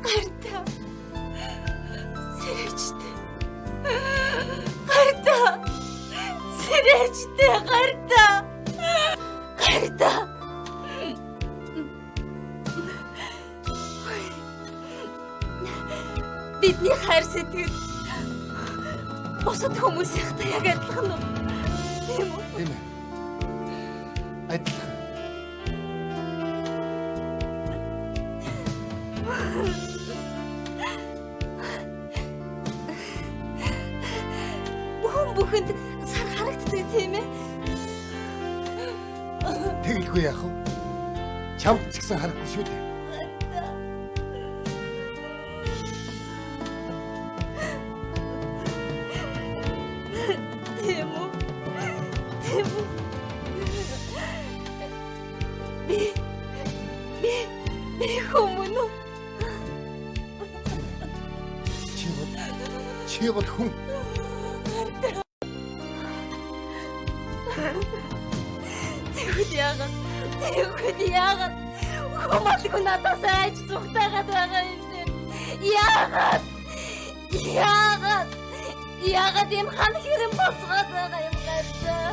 Гарта. Сэрэжтэй. Гарта. Сэрэжтэй гарта. Гарта. Бидний хайр сэтгэл бусад хүмүүсийнхтэй яг адилхан уу? Тийм үү? Тийм ээ. Адилхан. Бүхэнд сар харагддаг тийм ээ. Тэгэлгүй яах вэ? Чамд ч гэсэн харахгүй шүү дээ. Тийм үү? Тийм үү? Би хүмүүн үү? Чи бол хүн. Тэгвэл яагаад хумалгүй надаас айж зүгтаагаад байгаа юм бэ? Яагаад юм хан хэрэм босгоод байгаа юм гаашаа?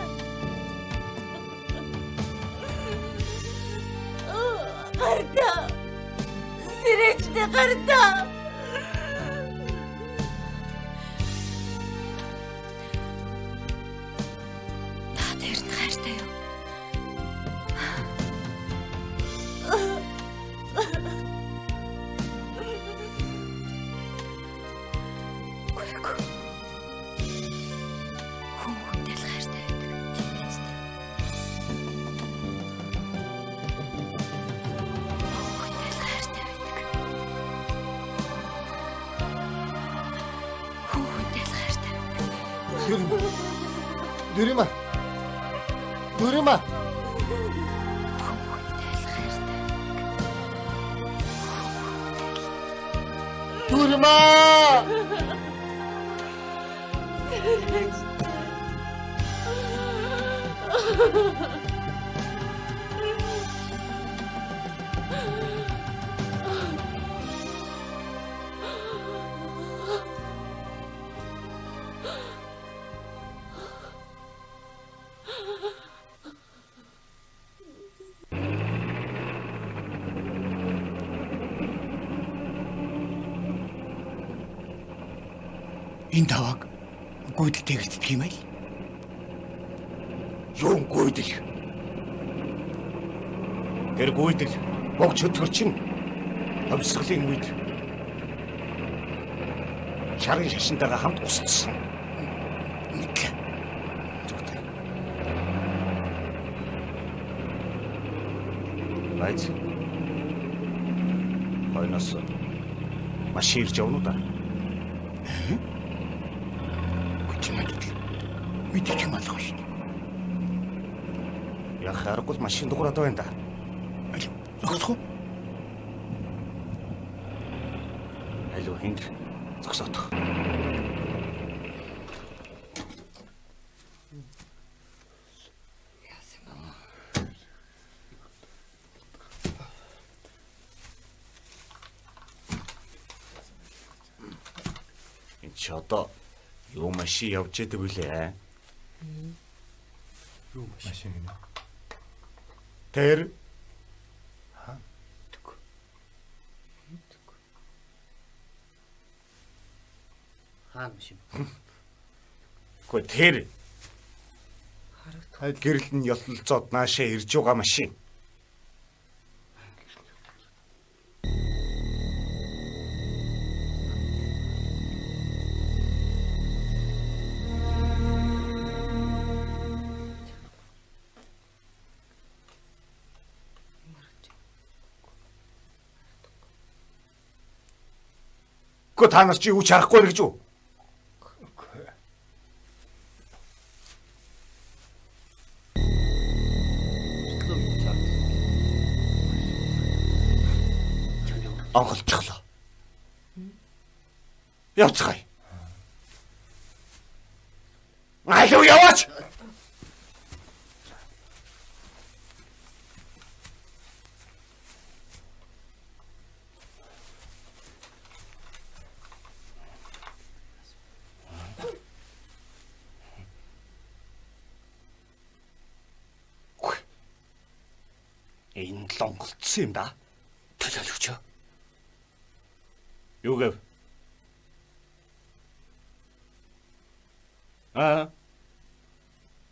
Гарта. Сэрэжтэй гарта. Та тэр нь хайртай юу? Дүрмэ. Дүрмэ. Дүрмэ. Энэ давааг гүйдэлтэй гэрддэг юм аа. Юу гүйдэл? Тэр гүйдэл богч хөдгөр чинь хөвсгөлийн үед шарын шашинтайгаа хамт устсан. Мэдлээ. Зүгтэй. Байц. Хойноос машин ирж явна уу да? Мэдчих юм алах шүү дээ. Яг харахгүй машин дуурайд байна да. Зогсох уу? Алуу хинт зогсоодох. Энд ч одоо юу машин явж идэг үлээ. Юу машин юм? Тэр Хаан машин. Гэхдээ тэр гэрэл нь ёлолцоод наашаа ирж байгаа машин. Гэхдээ та нар чи юу ч харахгүй гэж үү? Онголчихлоо. Явцгаая. Алуу яваач. Энэ лонголцсон юм да. Төлөөлөгч. Юу гэв?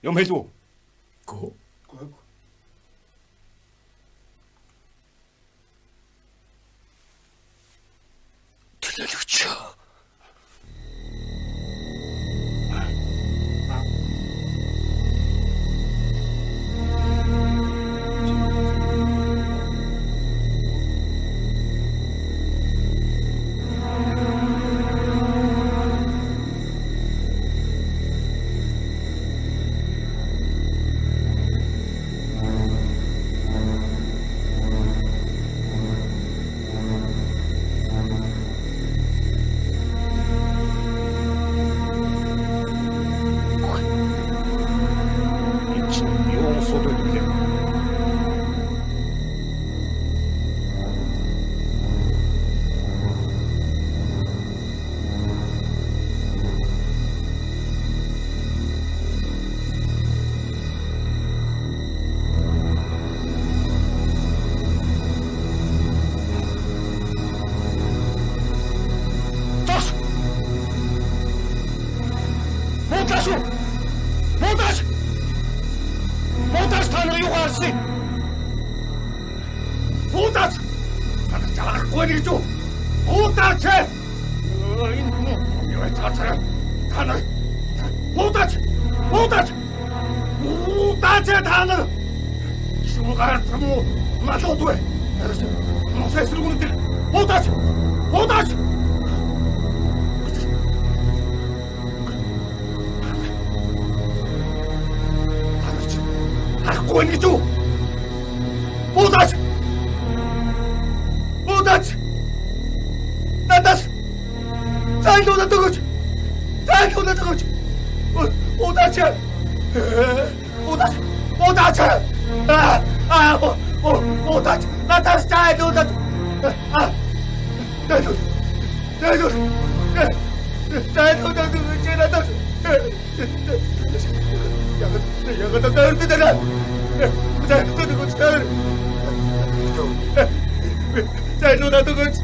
Юм хэлв үү? Гү. Төлөөлөгч. Юу асуудал вэ? Монтаж та нар юу гарсан? Монтаж! Та нар жарахгүй гэж үү? Монтаж! Энэ юу цаацаа? Та нар монтаж! Монтаж! Монтаж та нар! Шуу гарсан уу? Малууд вэ? Мос эсрэгүүнтэй. Монтаж! Монтаж! Харахгүй гэж үү? Монтаж! Монтаж! Надаас зайлуулаад өгөөч! Зайлуулаад өгөөч! Монтаж! Монтаж! Монтаж! Монтаж! Надаас зайлуулаад! Зайлуулаад өгөөч! Надаас! Ягод дөрдөрөө. Зайлуулаад өгөөч! Зайлуулаад өгөөч!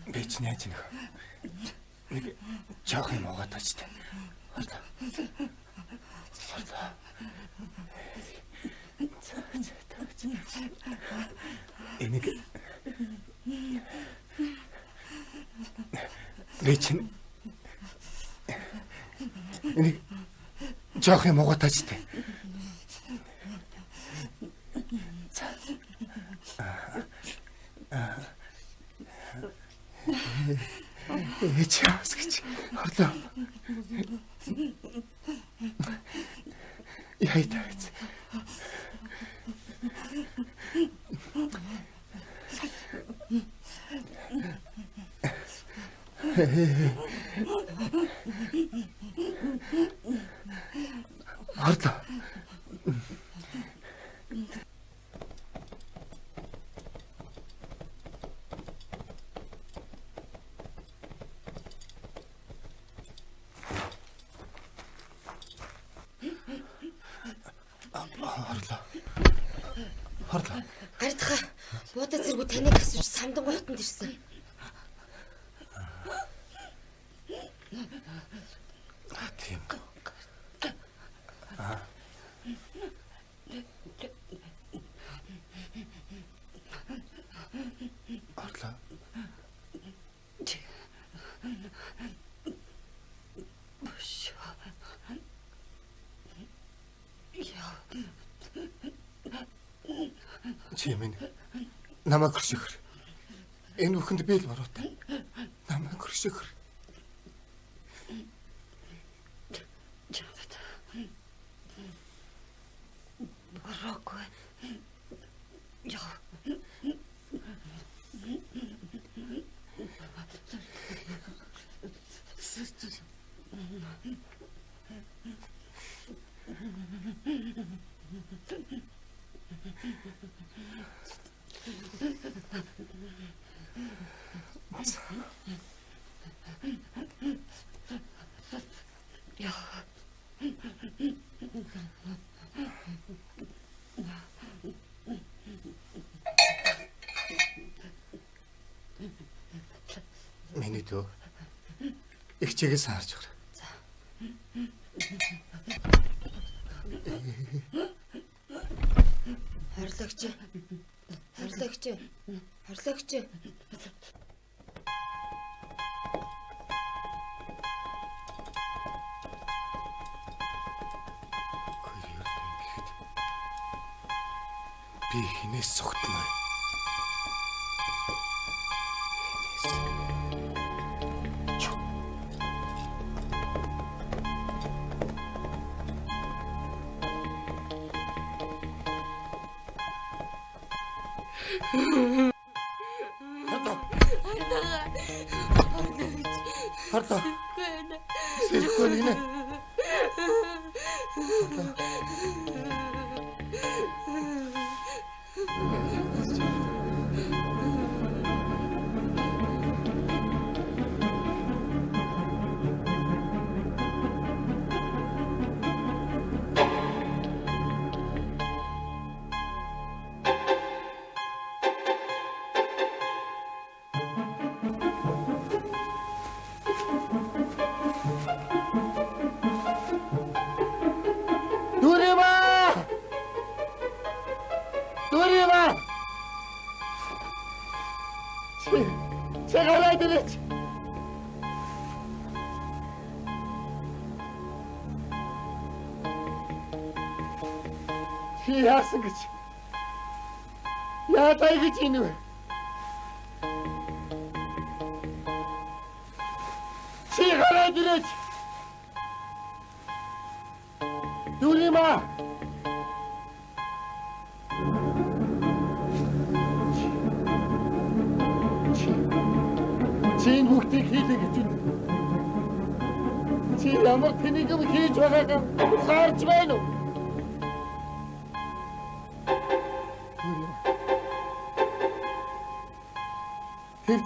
Бич нэж нэг. Нэг жоох юм угаад очтой. Энийг бич энийг жоох юм угаад очтой. Ээчээс гэж хорлоо. Яйтаач. Харлаа. Харлаа. Гардха буудаа зэрэг таныг асууж самдан гоотонд ирсэн. Тийм. Харлаа. Чимэн намайг хөршөхөр. Энэ бүхэнд би л бороотой. Намайг хөршөхөр. Бороогүй. Яа. Миний дөө. Их чигээс харж байгаа. Хорлогч. Би хинээс цогтмоо. Харлаа. Сэлгүй нэ. Чигараад ирээч. Чи яасан гэж? Яатай гэж юм бэ? Чигараад ирээч. Дүрима. Чин бүгдийг хийлээ гэж үү? Чи ямар тэнийг хийж байгаагаа харж байна уу? Тэр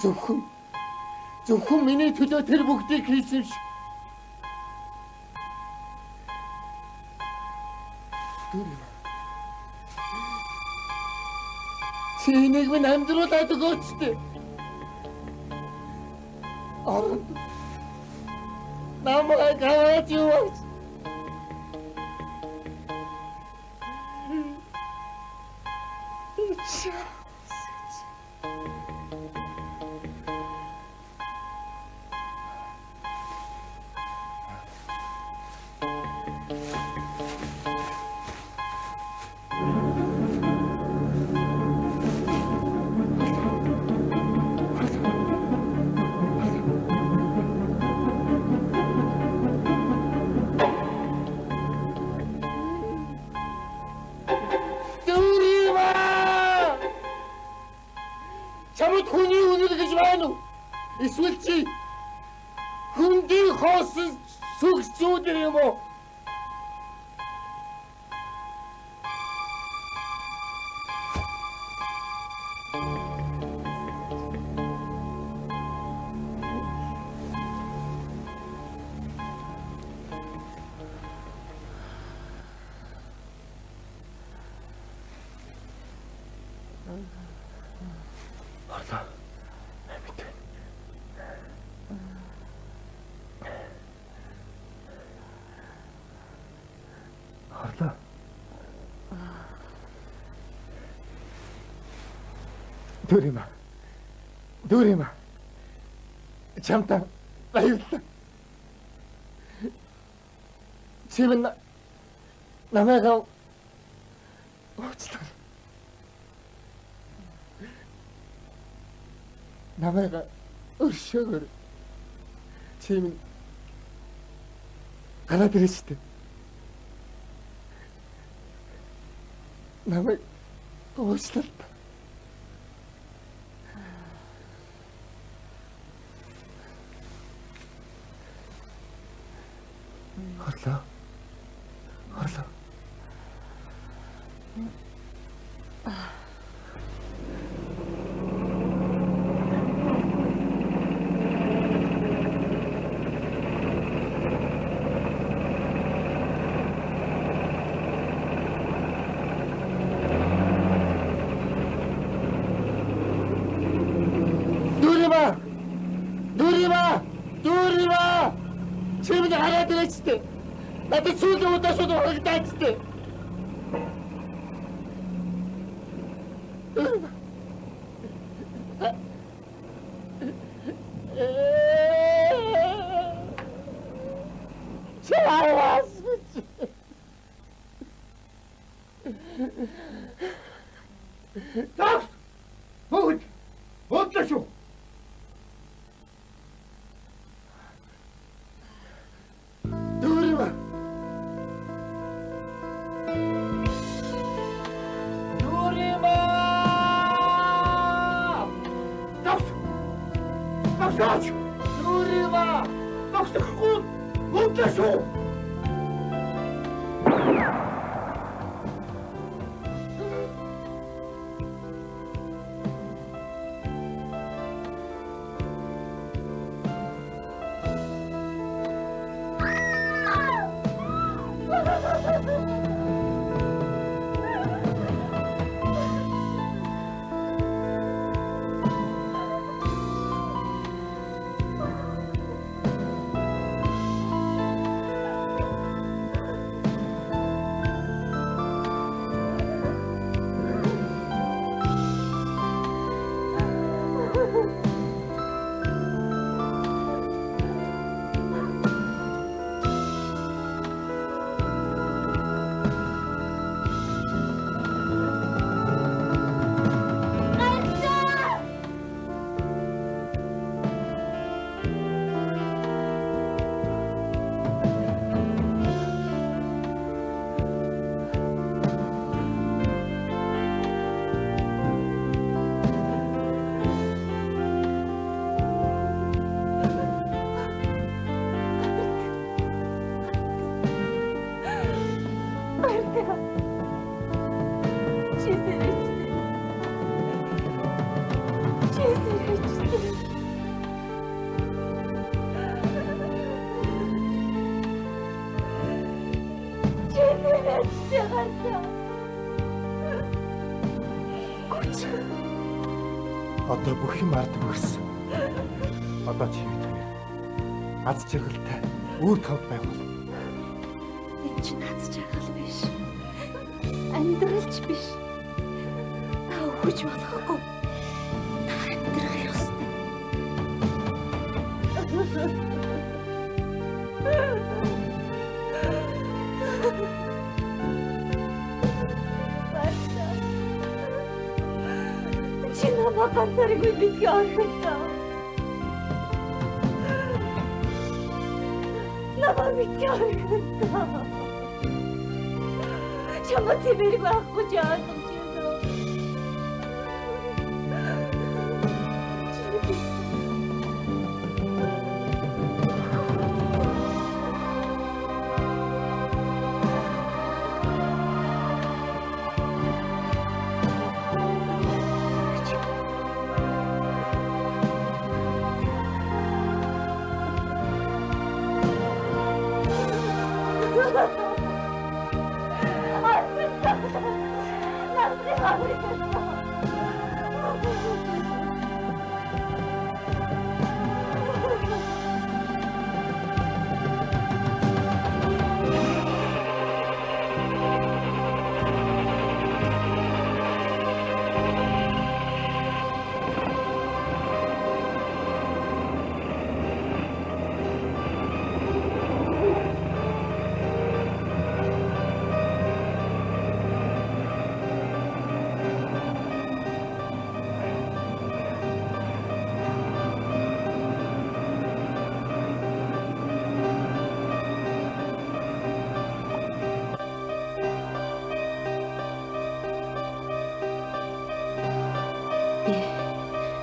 зөвхөн миний төлөө тэр бүгдийг хийсэн ш. Чи нэг минь амьдруулаад өгөөч дээ. Намайг аваад юу? Чамд хүний үнэр гэж байна уу? Эсвэл чи Хөрийг хоосон сүгчүүд юм уу? Дүүрийма. Чамтай баярлалаа. Чимэн намайг уучлаа. Намайг өршөөгөр. Чимэн гараад ирээчтэй. Намайг уучлаа. Хорлоо. Дүүрийма. Чимд хараад ирээчтэй. Надад сүүлийн удаа шууд урагдаад тээ. Чаавас. Так. Вот что. Дүүрийма. Тогтохгүй. Мөндөшөө. Одоо бүх юм ардг өгсөн. Одоо чи юу вэ? Аз жаргалтай үр тавд байх бол. Энэ чинь аз жаргал биш. Амьдралч биш. Өгч болохгүй. Та амьдрах ёстой. Ганцааргүй битгий орхисон. Намайг битгий орхисон. Чамд тэрийг байхгүй жаасан ч юм.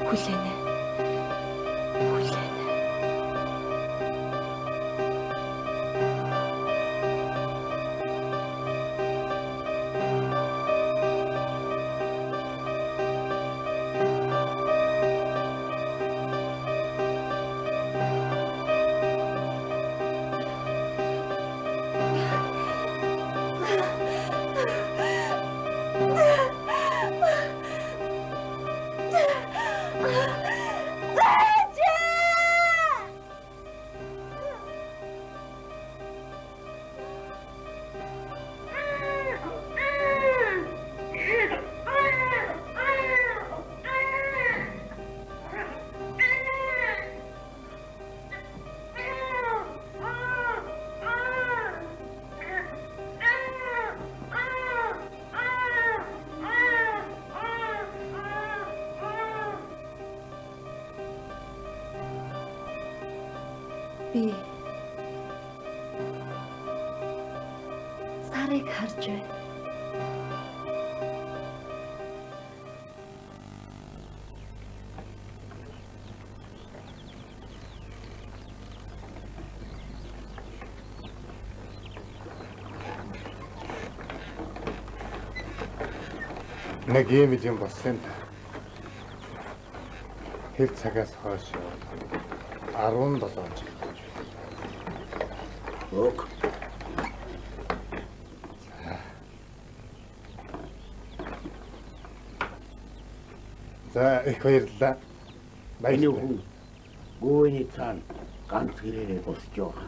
Хүлээнэ. Хүлээнэ. Би сарыг харж байна. Нэг юм юм болсон. Хэл цагаас хойш 17 жил. Ок. За их баярлалаа. Энэ Баярлалаа. хүн гооны цаана ганц хэрээрээ босч байгаа.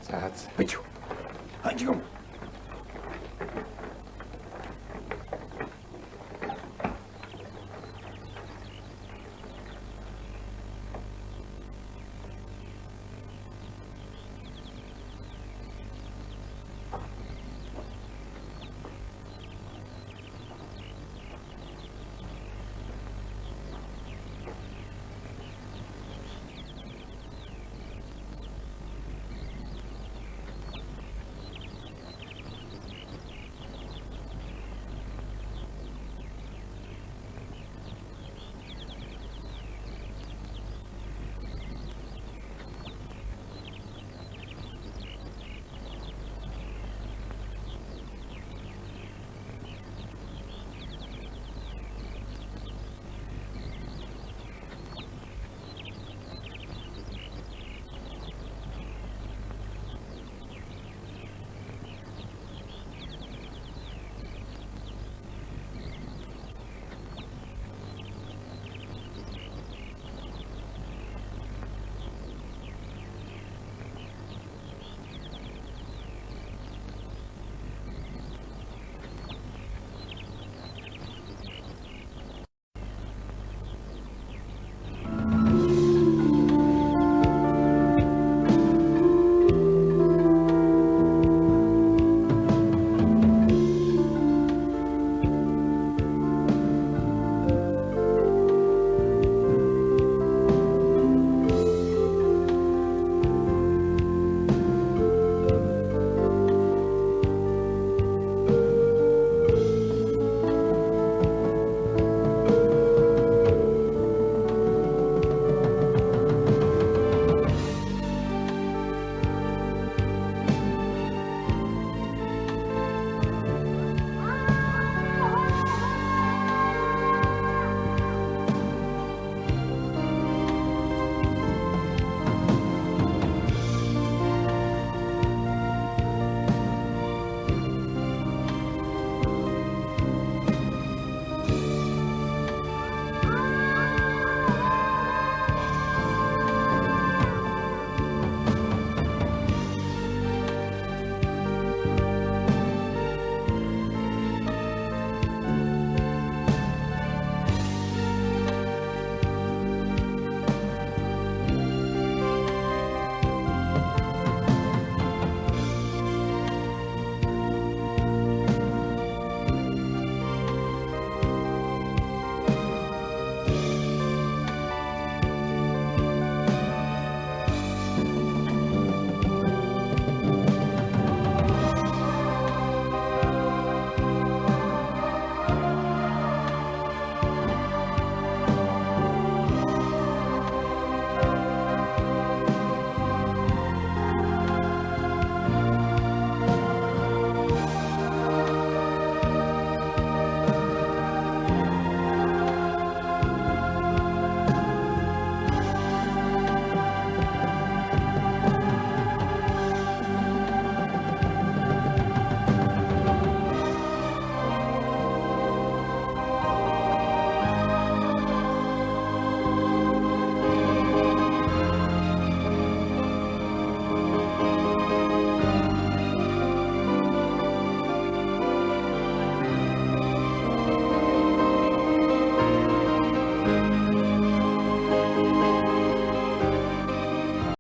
За. Бич. Хажигом.